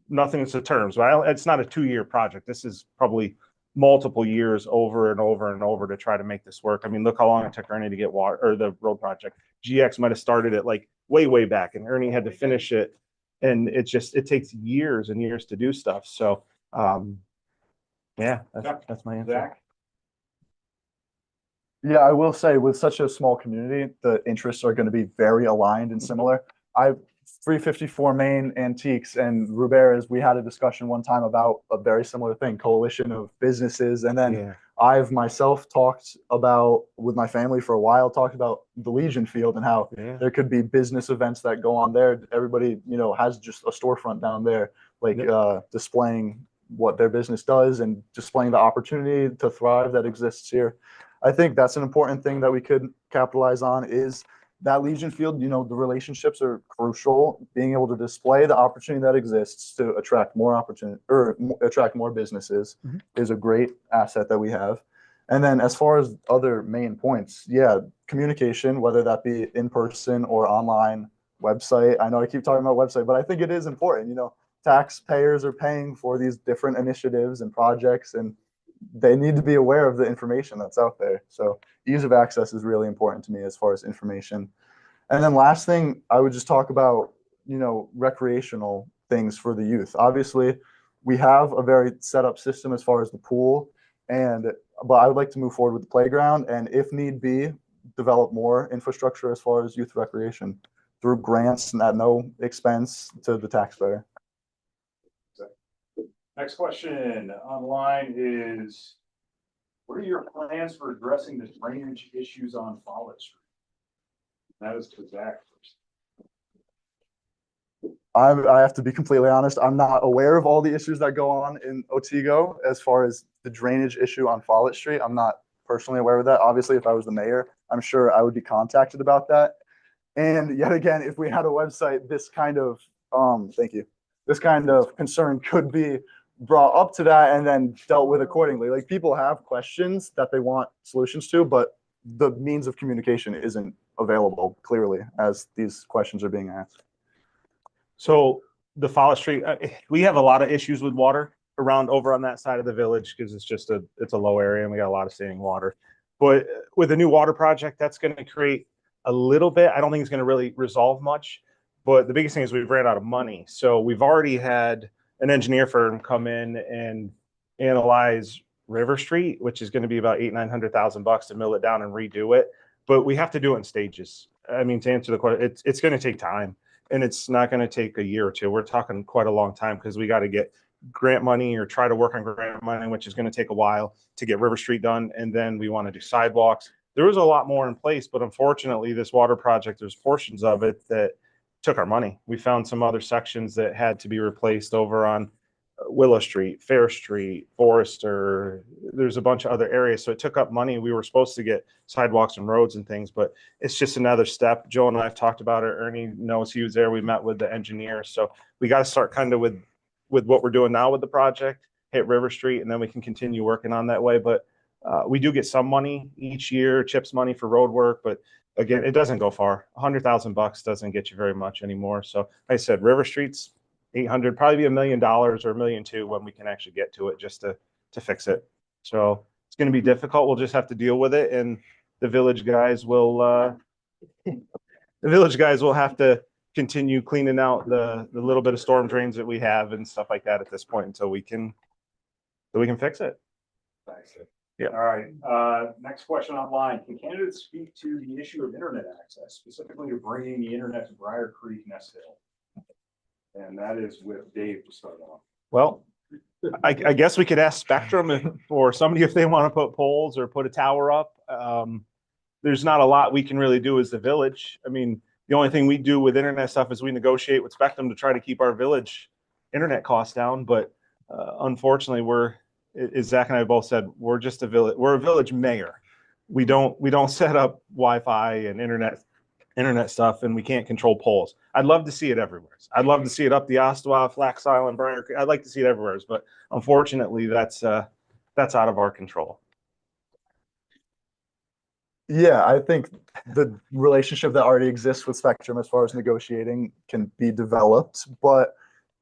nothing to terms, but it's not a 2-year project. This is probably multiple years over and over and over to try to make this work. I mean, look how long it took Ernie to get water or the road project. GX might have started it like way back, and Ernie had to finish it. And it takes years and years to do stuff. So, yeah, that's my answer. Zach? Yeah, I will say with such a small community, the interests are going to be very aligned and similar. 354 Main Antiques and Ruber's, we had a discussion one time about a very similar thing, coalition of businesses. And then I've myself talked about, with my family for a while, talked about the Legion Field and how there could be business events that go on there. Everybody, has just a storefront down there, like displaying what their business does and displaying the opportunity to thrive that exists here. I think that's an important thing that we could capitalize on is that Legion Field. The relationships are crucial. Being able to display the opportunity that exists to attract more opportunity or attract more businesses is a great asset that we have. And then as far as other main points, communication, whether that be in person or online, website. I know I keep talking about website, but I think it is important. Taxpayers are paying for these different initiatives and projects, and they need to be aware of the information that's out there. So ease of access is really important to me as far as information. And then last thing, I would just talk about, recreational things for the youth. Obviously, we have a very set up system as far as the pool, but I would like to move forward with the playground and if need be, develop more infrastructure as far as youth recreation through grants and at no expense to the taxpayer. Next question online is, what are your plans for addressing the drainage issues on Follett Street? That is to Zach first. I have to be completely honest. I'm not aware of all the issues that go on in Otego as far as the drainage issue on Follett Street. I'm not personally aware of that. Obviously, if I was the mayor, I'm sure I would be contacted about that. And yet again, if we had a website, this kind of this kind of concern could be brought up to that and then dealt with accordingly. Like people have questions that they want solutions to, but the means of communication isn't available clearly as these questions are being asked. So the Follett Street, we have a lot of issues with water around over on that side of the village because it's a low area and we got a lot of standing water. But with the new water project, that's going to create a little bit. I don't think it's going to really resolve much. But the biggest thing is we've ran out of money. So we've already had an engineer firm come in and analyze River Street, which is going to be about $800,000-900,000 to mill it down and redo it. But we have to do it in stages. I mean, to answer the question, it's going to take time, and it's not going to take a year or two. We're talking quite a long time because we got to get grant money or try to work on grant money, which is going to take a while to get River Street done. And then we want to do sidewalks. There was a lot more in place, but unfortunately, this water project, there's portions of it that took our money. We found some other sections that had to be replaced over on Willow Street, Fair Street, Forester. There's a bunch of other areas. So it took up money. We were supposed to get sidewalks and roads and things, but it's just another step. Joe and I have talked about it. Ernie knows he was there. We met with the engineer. So we got to start kind of with what we're doing now with the project, hit River Street, and then we can continue working on that way. But we do get some money each year, CHIPS money for road work, but again, it doesn't go far. $100,000 doesn't get you very much anymore. So like I said, River Street's 800, probably be $1 million or $1.2 million when we can actually get to it just to fix it. So it's going to be difficult. We'll just have to deal with it, and the village guys will have to continue cleaning out the little bit of storm drains that we have and stuff like that at this point until we can fix it. Thanks. Yeah. All right, next question online. Can candidates speak to the issue of internet access, specifically to bringing the internet to Briar Creek, Nest Hill? And that is with Dave to start off. Well, I guess we could ask Spectrum or somebody if they want to put poles or put a tower up. There's not a lot we can really do as the village. I mean, the only thing we do with internet stuff is we negotiate with Spectrum to try to keep our village internet costs down. But unfortunately, as Zach and I both said, we're just a village. We're a village mayor. We don't set up Wi-Fi and internet stuff, and we can't control poles. I'd love to see it everywhere. I'd love to see it up the Ostawa, Flax Island, Briar Creek. I'd like to see it everywhere, but unfortunately, that's out of our control. Yeah, I think the relationship that already exists with Spectrum as far as negotiating can be developed,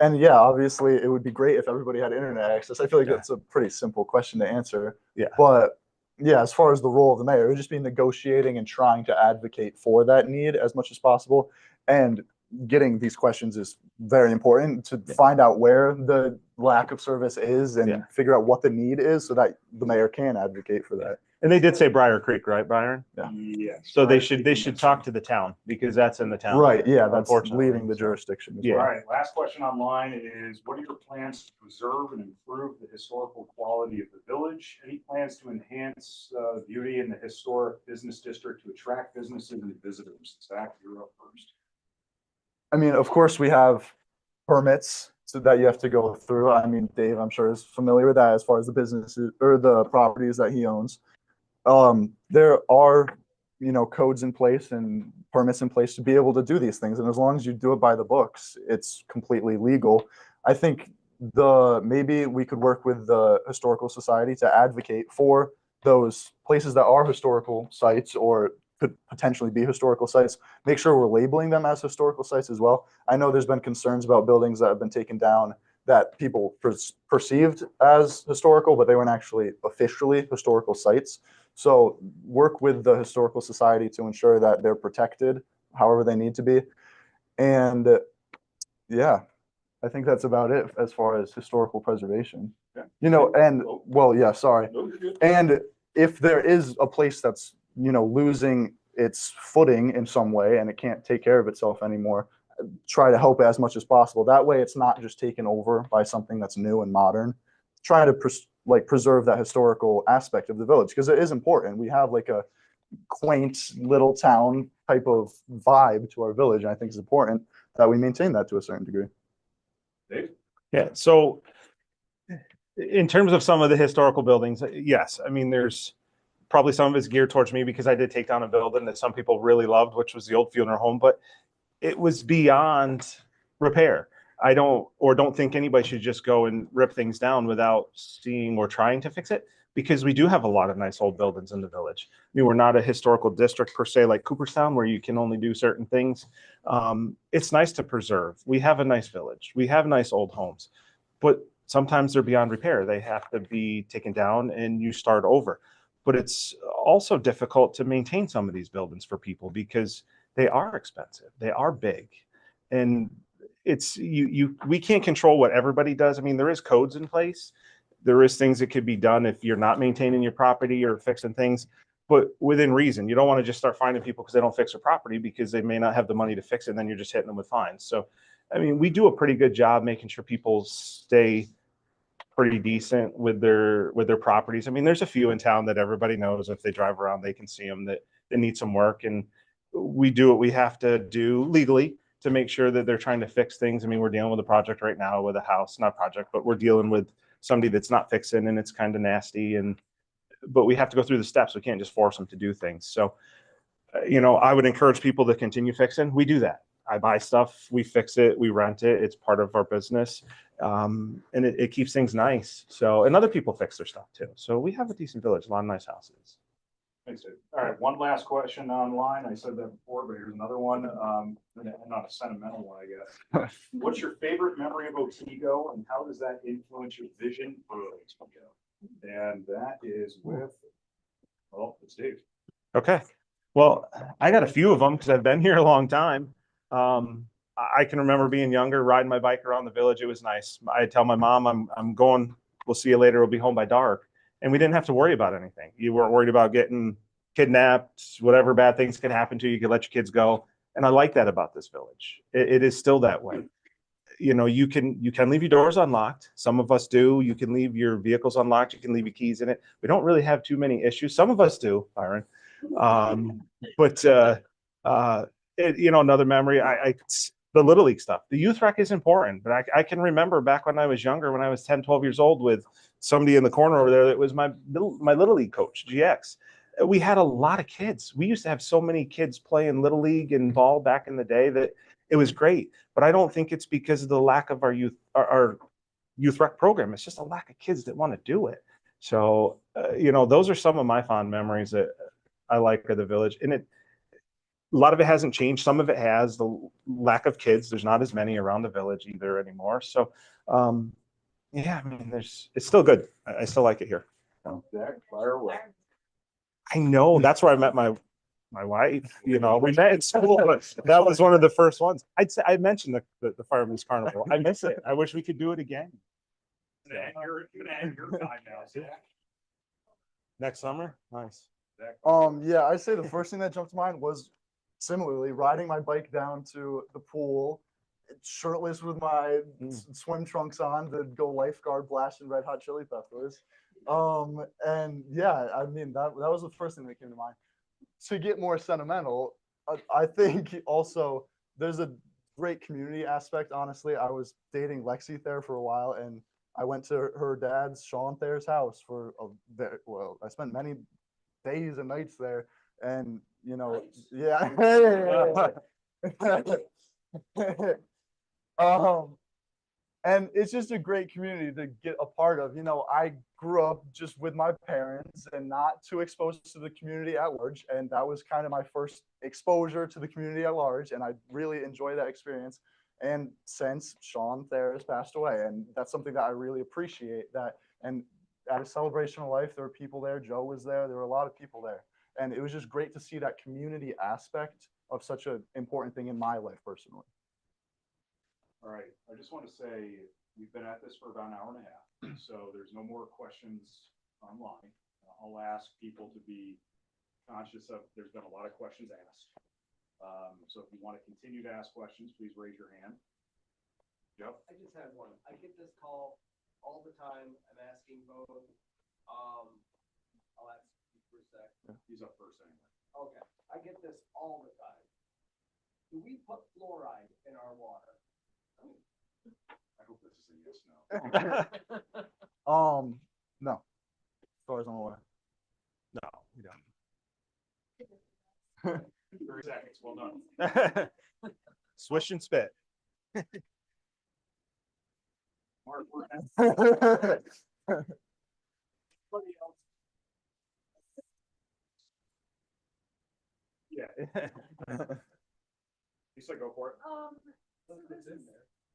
and yeah, obviously it would be great if everybody had internet access. I feel like that's a pretty simple question to answer. Yeah. But yeah, as far as the role of the mayor, it would just be negotiating and trying to advocate for that need as much as possible. And getting these questions is very important to find out where the lack of service is and figure out what the need is so that the mayor can advocate for that. And they did say Briar Creek, right, Byron? Yeah. Yes. So they should talk to the town because that's in the town. Right. Yeah, that's unfortunately leaving the jurisdiction. Yeah. All right, last question online is, what are your plans to preserve and improve the historical quality of the village? Any plans to enhance beauty in the historic business district to attract businesses and visitors? Zach, you're up first. I mean, of course, we have permits so that you have to go through. I mean, Dave, I'm sure is familiar with that as far as the businesses or the properties that he owns. There are, codes in place and permits in place to be able to do these things. And as long as you do it by the books, it's completely legal. I think maybe we could work with the Historical Society to advocate for those places that are historical sites or could potentially be historical sites. Make sure we're labeling them as historical sites as well. I know there's been concerns about buildings that have been taken down that people perceived as historical, but they weren't actually officially historical sites. So work with the Historical Society to ensure that they're protected however they need to be. And yeah, I think that's about it as far as historical preservation. Yeah. Sorry. And if there is a place that's, losing its footing in some way and it can't take care of itself anymore, try to help as much as possible. That way it's not just taken over by something that's new and modern. Try to preserve that historical aspect of the village because it is important. We have like a quaint little town type of vibe to our village. And I think it's important that we maintain that to a certain degree. Dave? Yeah. So in terms of some of the historical buildings, yes. I mean, there's probably some of it's geared towards me because I did take down a building that some people really loved, which was the old funeral home, but it was beyond repair. I don't think anybody should just go and rip things down without seeing or trying to fix it, because we do have a lot of nice old buildings in the village. I mean, we're not a historical district per se like Cooperstown where you can only do certain things. It's nice to preserve. We have a nice village. We have nice old homes, but sometimes they're beyond repair. They have to be taken down and you start over. But it's also difficult to maintain some of these buildings for people because they are expensive. They are big. And we can't control what everybody does. I mean, there is codes in place. There is things that could be done if you're not maintaining your property or fixing things, but within reason. You don't want to just start finding people because they don't fix their property because they may not have the money to fix it, and then you're just hitting them with fines. So, I mean, we do a pretty good job making sure people stay pretty decent with their properties. I mean, there's a few in town that everybody knows if they drive around, they can see them that need some work, and we do what we have to do legally to make sure that they're trying to fix things. I mean, we're dealing with a project right now with a house, not project, but we're dealing with somebody that's not fixing and it's kind of nasty. But we have to go through the steps. We can't just force them to do things. So, I would encourage people to continue fixing. We do that. I buy stuff, we fix it, we rent it. It's part of our business. And it keeps things nice. So, and other people fix their stuff too. So we have a decent village, a lot of nice houses. Thanks, Dave. All right, one last question online. I said that before, but here's another one. Not a sentimental one, I guess. What's your favorite memory of Otego, and how does that influence your vision for Otego? And that is it's Dave. Okay. Well, I got a few of them because I've been here a long time. I can remember being younger, riding my bike around the village. It was nice. I'd tell my mom, I'm going, we'll see you later. We'll be home by dark. And we didn't have to worry about anything. You weren't worried about getting kidnapped, whatever bad things could happen to you. You could let your kids go. And I like that about this village. It is still that way. You know, you can leave your doors unlocked. Some of us do. You can leave your vehicles unlocked. You can leave your keys in it. We don't really have too many issues. Some of us do, Byron. But you know, another memory, the Little League stuff. The youth rec is important, but I can remember back when I was younger, when I was 10, 12 years old, with somebody in the corner over there that was my Little League coach, GX. We had a lot of kids. We used to have so many kids playing Little League and ball back in the day that it was great. But I don't think it's because of the lack of our youth rec program. It's just a lack of kids that want to do it. So, you know, those are some of my fond memories that I like of the village. And a lot of it hasn't changed. Some of it has. The lack of kids, there's not as many around the village either anymore. So, yeah, I mean, it's still good. I still like it here. Zach, fire away. I know. That's where I met my wife. You know, we met in school. That was one of the first ones. I mentioned the Fireman's Carnival. I miss it. I wish we could do it again. You're gonna end your time now, Zach. Next summer? Nice. Yeah, I'd say the first thing that jumped to mind was similarly riding my bike down to the pool, shirtless with my swim trunks on to go lifeguard blasting Red Hot Chili Peppers. And yeah, I mean, that was the first thing that came to mind. To get more sentimental, I think also there's a great community aspect. Honestly, I was dating Lexi there for a while, and I went to her dad's, Sean Thayer's house for well, I spent many days and nights there, and you know, yeah. And it's just a great community to get a part of. You know, I grew up just with my parents and not too exposed to the community at large. And that was kind of my first exposure to the community at large. And I really enjoyed that experience. And since Sean Thayer has passed away, and that's something that I really appreciate. That, and at a celebration of life, there were people there. Joe was there. There were a lot of people there. And it was just great to see that community aspect of such an important thing in my life personally. All right, I just want to say, we've been at this for about an hour and a half, so there's no more questions online. I'll ask people to be conscious of, there's been a lot of questions asked. So if you want to continue to ask questions, please raise your hand. Yep. I just had one. I get this call all the time. I'm asking both. I'll ask you for a sec. He's up first anyway. Okay, I get this all the time. Do we put fluoride in our water? I hope this is a yes, no. No, as far as I'm aware. No, we don't. 3 seconds, well done. Swish and spit. Mark, yeah. You said go for it. So this is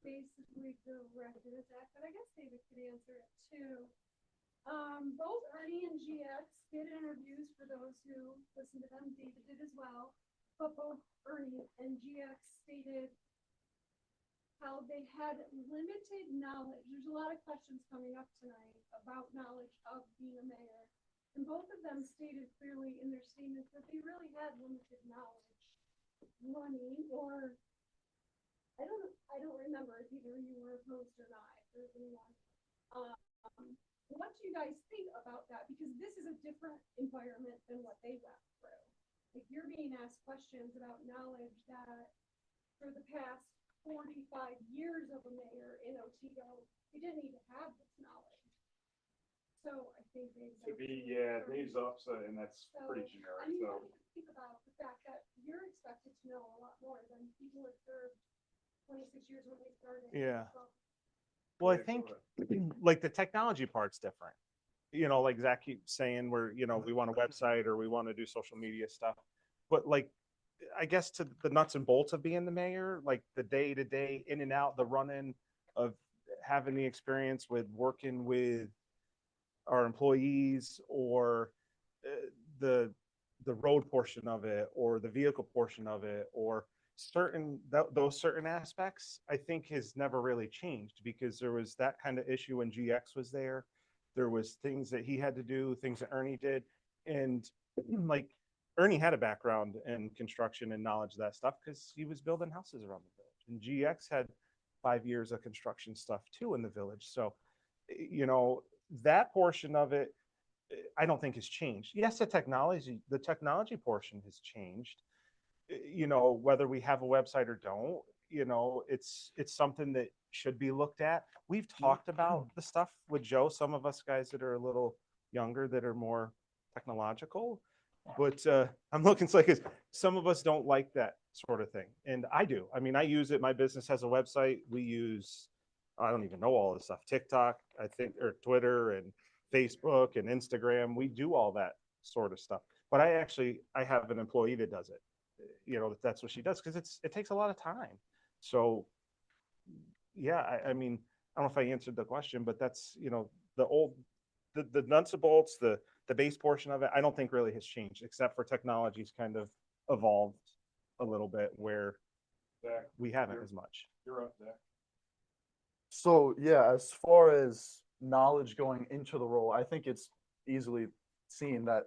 basically directed at that, but I guess David could answer it too. Both Ernie and GX did interviews for those who listened to them. David did as well. But both Ernie and GX stated how they had limited knowledge. There's a lot of questions coming up tonight about knowledge of being a mayor. And both of them stated clearly in their statements that they really had limited knowledge running, or I don't remember if either you were opposed or not. If there's anyone. What do you guys think about that? Because this is a different environment than what they went through. If you're being asked questions about knowledge that for the past 45 years of a mayor in Otego, they didn't even have this knowledge. So I think Dave's up, so, and that's pretty generic. I mean, So think about the fact that you're expected to know a lot more than people have served 26 years when they started. Yeah. Well, I think like the technology part's different. You know, like Zach keeps saying, you know, we want a website or we want to do social media stuff. But like, I guess to the nuts and bolts of being the mayor, like the day to day in and out, the run-in of having the experience with working with our employees, or the road portion of it, or the vehicle portion of it, or those certain aspects, I think has never really changed because there was that kind of issue when GX was there. There was things that he had to do, things that Ernie did. And like Ernie had a background in construction and knowledge of that stuff because he was building houses around the village. And GX had 5 years of construction stuff too in the village. So, you know, that portion of it, I don't think has changed. Yes, the technology portion has changed. You know, whether we have a website or don't, you know, it's something that should be looked at. We've talked about the stuff with Joe, some of us guys that are a little younger that are more technological, but I'm looking like some of us don't like that sort of thing. And I do. I mean, I use it. My business has a website. We use, I don't even know all this stuff, TikTok, I think, or Twitter and Facebook and Instagram. We do all that sort of stuff. But I have an employee that does it. You know, that's what she does because it takes a lot of time. So yeah, I mean, I don't know if I answered the question, but that's, you know, the nuts and bolts, the base portion of it, I don't think really has changed, except for technology's kind of evolved a little bit where Zach, we haven't as much. You're up, Zach. So yeah, as far as knowledge going into the role, I think it's easily seen that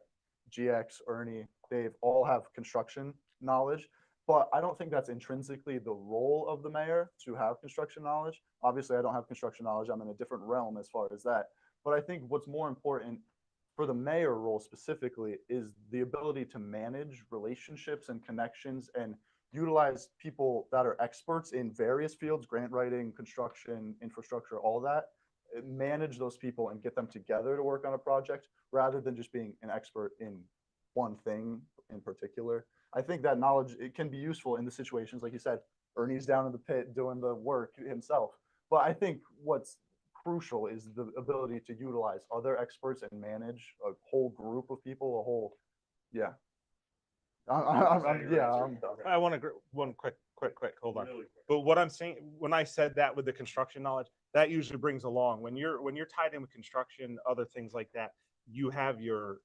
GX, Ernie, Dave all have construction knowledge, but I don't think that's intrinsically the role of the mayor to have construction knowledge. Obviously, I don't have construction knowledge. I'm in a different realm as far as that. But I think what's more important for the mayor role specifically is the ability to manage relationships and connections and utilize people that are experts in various fields, grant writing, construction, infrastructure, all that, manage those people and get them together to work on a project rather than just being an expert in one thing in particular. I think that knowledge, it can be useful in the situations, like you said, Ernie's down in the pit doing the work himself. But I think what's crucial is the ability to utilize other experts and manage a whole group of people, yeah. I'm done. I want to one quick, hold on. Really quick. But what I'm saying, when I said that with the construction knowledge, that usually brings along when you're tied in with construction, other things like that, you have your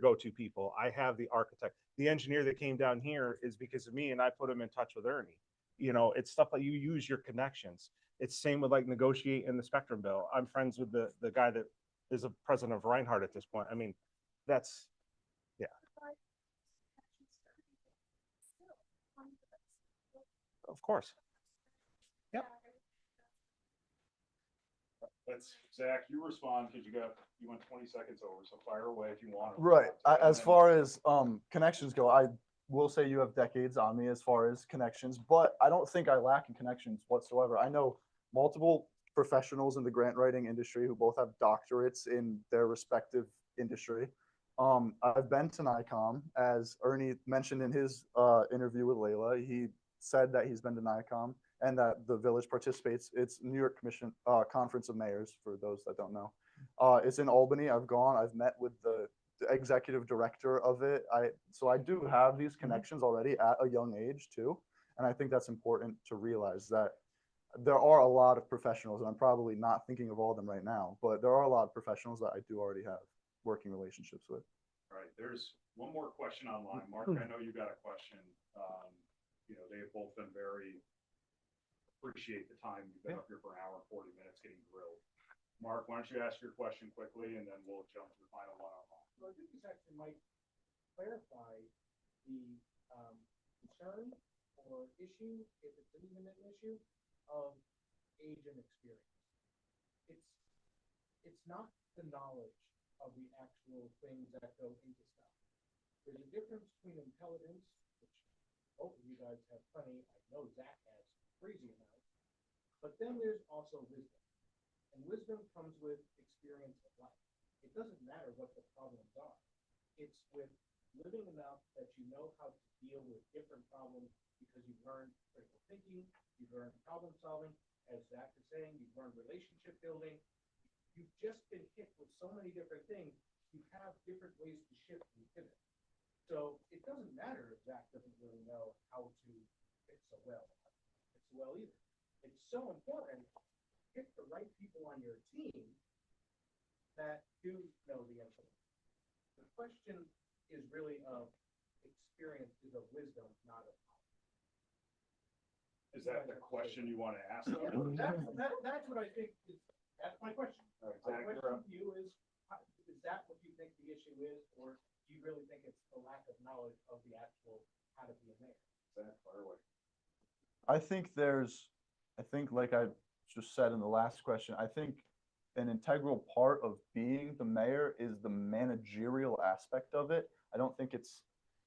go-to people. I have the architect. The engineer that came down here is because of me, and I put him in touch with Ernie. You know, it's stuff like you use your connections. It's same with like negotiating the spectrum bill. I'm friends with the guy that is a president of Reinhardt at this point. I mean, that's, yeah. Of course. Yep. Let's, Zach, you respond because you went 20 seconds over, so fire away if you want to. Right. As far as connections go, I will say you have decades on me as far as connections, but I don't think I lack in connections whatsoever. I know multiple professionals in the grant writing industry who both have doctorates in their respective industry. I've been to NICOM, as Ernie mentioned in his interview with Layla. He said that he's been to NICOM and that the village participates. It's New York Commission Conference of Mayors, for those that don't know. It's in Albany. I've gone. I've met with the executive director of it. So I do have these connections already at a young age too, and I think that's important to realize that there are a lot of professionals, and I'm probably not thinking of all of them right now, but there are a lot of professionals that I do already have working relationships with. All right, there's one more question online. Mark, I know you got a question. You know, they've both been appreciate the time. You've been up here for an hour and 40 minutes getting grilled. Mark, why don't you ask your question quickly and then we'll jump to the final one-on-one. So I think this actually might clarify the concern or issue, if it's even an issue, of age and experience. It's not the knowledge of the actual things that go into stuff. There's a difference between intelligence, which both of you guys have plenty. I know Zach has crazy amounts, but then there's also wisdom. And wisdom comes with experience of life. It doesn't matter what the problems are. It's with living enough that you know how to deal with different problems because you've learned critical thinking, you've learned problem solving, as Zach is saying, you've learned relationship building. You've just been hit with so many different things, you have different ways to shift and pivot. So it doesn't matter if Zach doesn't really know how to fix a well either. It's so important to pick the right people on your team that do know the information. The question is really of experience, is of wisdom, not of knowledge. Is that the question you want to ask? That's what I think is, that's my question. All right, My Zach, you're question up. to you is that what you think the issue is, or do you really think it's the lack of knowledge of the actual, how to be a mayor? Zach, fire away. I think like I just said in the last question, I think an integral part of being the mayor is the managerial aspect of it. I don't think it's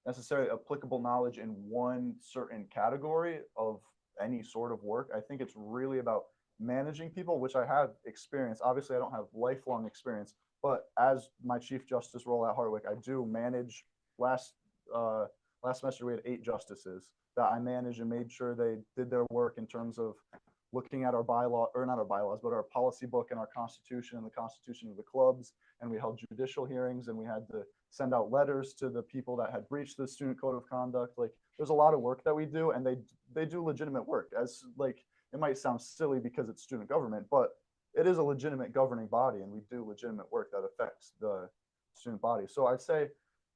necessarily applicable knowledge in one certain category of any sort of work. I think it's really about managing people, which I have experience. Obviously, I don't have lifelong experience, but as my Chief Justice role at Hardwick, I do manage. Last semester we had 8 justices that I managed and made sure they did their work in terms of looking at our bylaw, or not our bylaws, but our policy book and our constitution and the constitution of the clubs. And we held judicial hearings, and we had to send out letters to the people that had breached the student code of conduct. Like, there's a lot of work that we do, and they do legitimate work. As like, it might sound silly because it's student government, but it is a legitimate governing body, and we do legitimate work that affects the student body. So I'd say,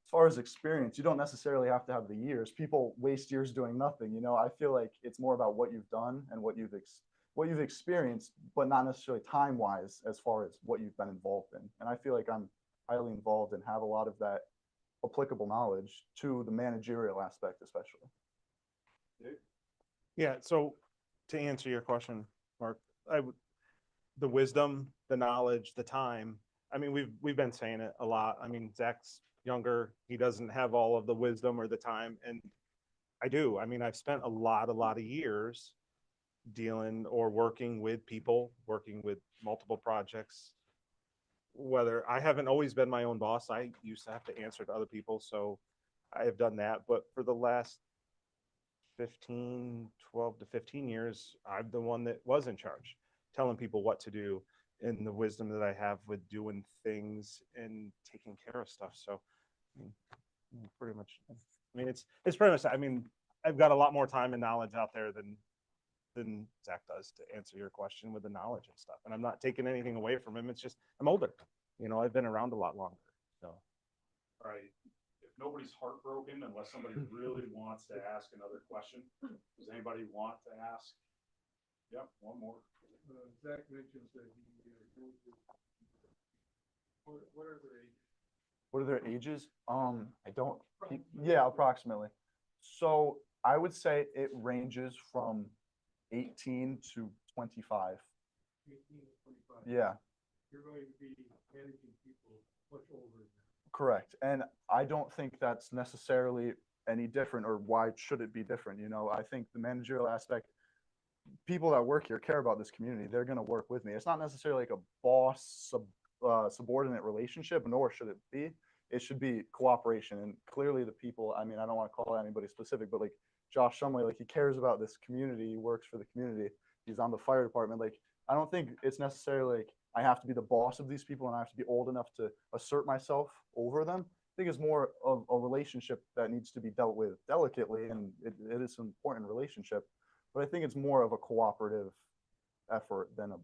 as far as experience, you don't necessarily have to have the years. People waste years doing nothing. I feel like it's more about what you've done and what you've experienced, but not necessarily time wise as far as what you've been involved in. And I feel like I'm highly involved and have a lot of that applicable knowledge to the managerial aspect, especially. Yeah. So to answer your question, Mark, the wisdom, the knowledge, the time. I mean, we've been saying it a lot. I mean, Zach's younger. He doesn't have all of the wisdom or the time, and I do. I mean, I've spent a lot of years dealing or working with people, working with multiple projects. Whether I haven't always been my own boss, I used to have to answer to other people, so I have done that. But for the last 12 to 15 years, I'm the one that was in charge, telling people what to do, and the wisdom that I have with doing things and taking care of stuff. So, I mean, pretty much, I mean, it's pretty much, I mean, I've got a lot more time and knowledge out there than Zach does, to answer your question with the knowledge and stuff. And I'm not taking anything away from him. It's just, I'm older. I've been around a lot longer. So, all right. If nobody's heartbroken, unless somebody really wants to ask another question, does anybody want to ask? Yep, one more. Zach mentions that what are their ages? What are their ages? I don't. Yeah, approximately. So I would say it ranges from 18 to 25. 18 to 25. Yeah. You're going to be managing people much older than that. Correct. And I don't think that's necessarily any different, or why should it be different? I think the managerial aspect, people that work here care about this community. They're going to work with me. It's not necessarily like a boss subordinate relationship, nor should it be. It should be cooperation. And clearly the people, I mean, I don't want to call anybody specific, but like Josh Shumway, like, he cares about this community. He works for the community. He's on the fire department. Like, I don't think it's necessarily like I have to be the boss of these people and I have to be old enough to assert myself over them. I think it's more of a relationship that needs to be dealt with delicately, and it is an important relationship. But I think it's more of a cooperative effort than a,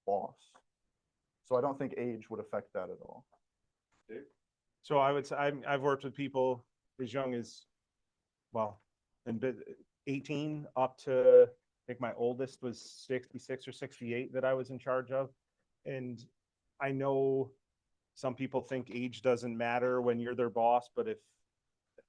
boss. So I don't think age would affect that at all. So I would say I've worked with people as young as, well, and 18 up to, I think my oldest was 66 or 68 that I was in charge of. And I know some people think age doesn't matter when you're their boss, but if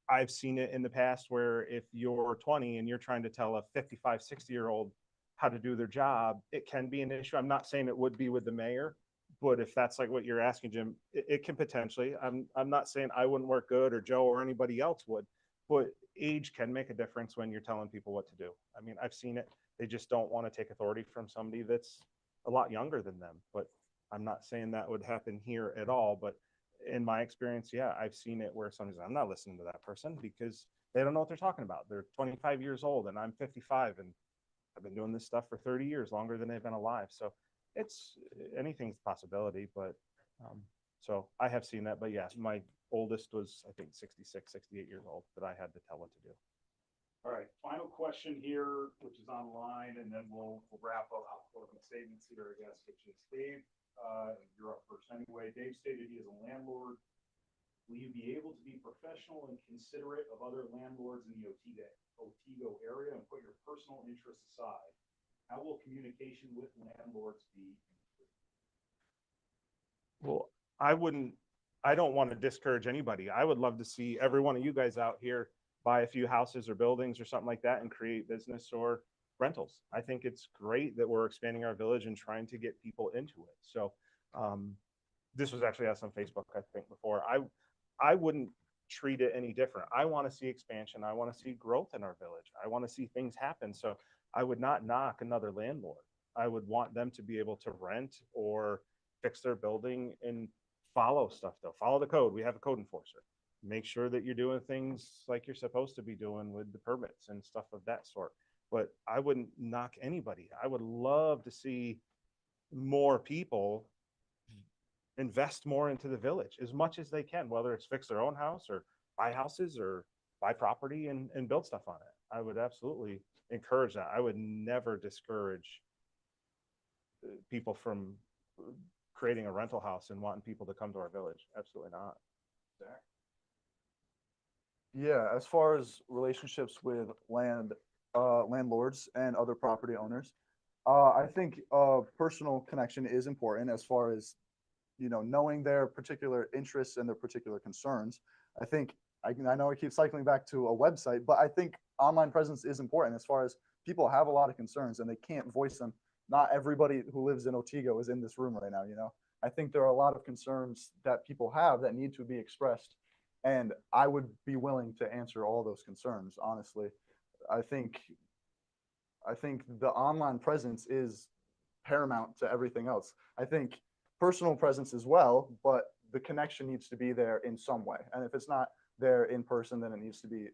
I've seen it in the past where if you're 20 and you're trying to tell a 55, 60-year-old how to do their job, it can be an issue. I'm not saying it would be with the mayor, but if that's like what you're asking, Jim, it can potentially. I'm not saying I wouldn't work good or Joe or anybody else would, but age can make a difference when you're telling people what to do. I mean, I've seen it. They just don't want to take authority from somebody that's a lot younger than them. But I'm not saying that would happen here at all. But in my experience, yeah, I've seen it where somebody's, I'm not listening to that person because they don't know what they're talking about. They're 25 years old and I'm 55 and I've been doing this stuff for 30 years, longer than they've been alive. So it's, anything's a possibility, but so I have seen that. But yeah, my oldest was, I think, 66, 68 years old that I had to tell what to do. All right, final question here, which is online, and then we'll wrap up closing statements here, I guess, which is Dave. You're up first anyway. Dave stated he is a landlord will you be able to be professional and considerate of other landlords in the Otego area and put your personal interests aside? How will communication with landlords be? Well, I don't want to discourage anybody. I would love to see every one of you guys out here buy a few houses or buildings or something like that and create business or rentals. I think it's great that we're expanding our village and trying to get people into it. So this was actually asked on Facebook, I think, before. I wouldn't treat it any different. I want to see expansion. I want to see growth in our village. I want to see things happen. So I would not knock another landlord. I would want them to be able to rent or fix their building and follow stuff though. Follow the code. We have a code enforcer. Make sure that you're doing things like you're supposed to be doing with the permits and stuff of that sort. But I wouldn't knock anybody. I would love to see more people invest more into the village as much as they can, whether it's fix their own house or buy houses or buy property and build stuff on it. I would absolutely encourage that. I would never discourage people from creating a rental house and wanting people to come to our village. Absolutely not. Zach? Yeah, as far as relationships with landlords and other property owners, I think personal connection is important as far as, you know, knowing their particular interests and their particular concerns. I think I know I keep cycling back to a website, but I think online presence is important as far as people have a lot of concerns and they can't voice them. Not everybody who lives in Otego is in this room right now, you know. I think there are a lot of concerns that people have that need to be expressed, and I would be willing to answer all those concerns, honestly. I think the online presence is paramount to everything else. I think personal presence as well, but the connection needs to be there in some way. And if it's not there in person, then it needs to be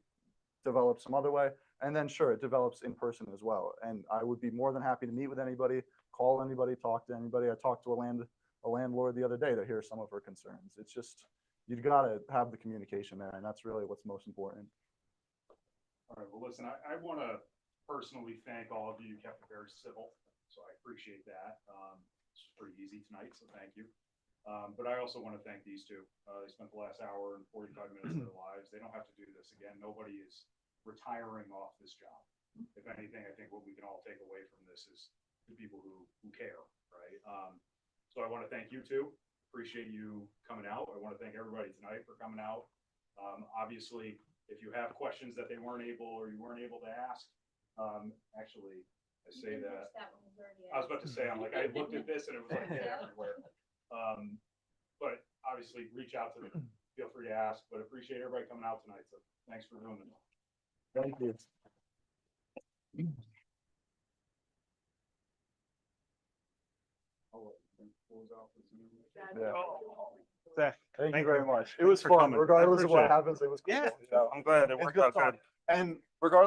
developed some other way. And then sure, it develops in person as well. And I would be more than happy to meet with anybody, call anybody, talk to anybody. I talked to a landlord the other day to hear some of her concerns. It's just, you've got to have the communication there, and that's really what's most important. All right, well, listen, I want to personally thank all of you. You kept it very civil, so I appreciate that. It's pretty easy tonight, so thank you. But I also want to thank these two. They spent the last hour and 45 minutes of their lives. They don't have to do this again. Nobody is retiring off this job. If anything, I think what we can all take away from this is the people who care, right? So I want to thank you two. Appreciate you coming out. I want to thank everybody tonight for coming out. Obviously, if you have questions that they weren't able or you weren't able to ask, actually, I say that. I was about to say, I'm like, I looked at this and it was like everywhere. But obviously, reach out to them. Feel free to ask. But appreciate everybody coming out tonight. So thanks for doing it. Thank you. Yeah. Zach, Thank you very much. It was for fun, coming. regardless of what Appreciate it. happens. It was cool. Yeah, You know? I'm glad it It's worked good out good. fun. And regardless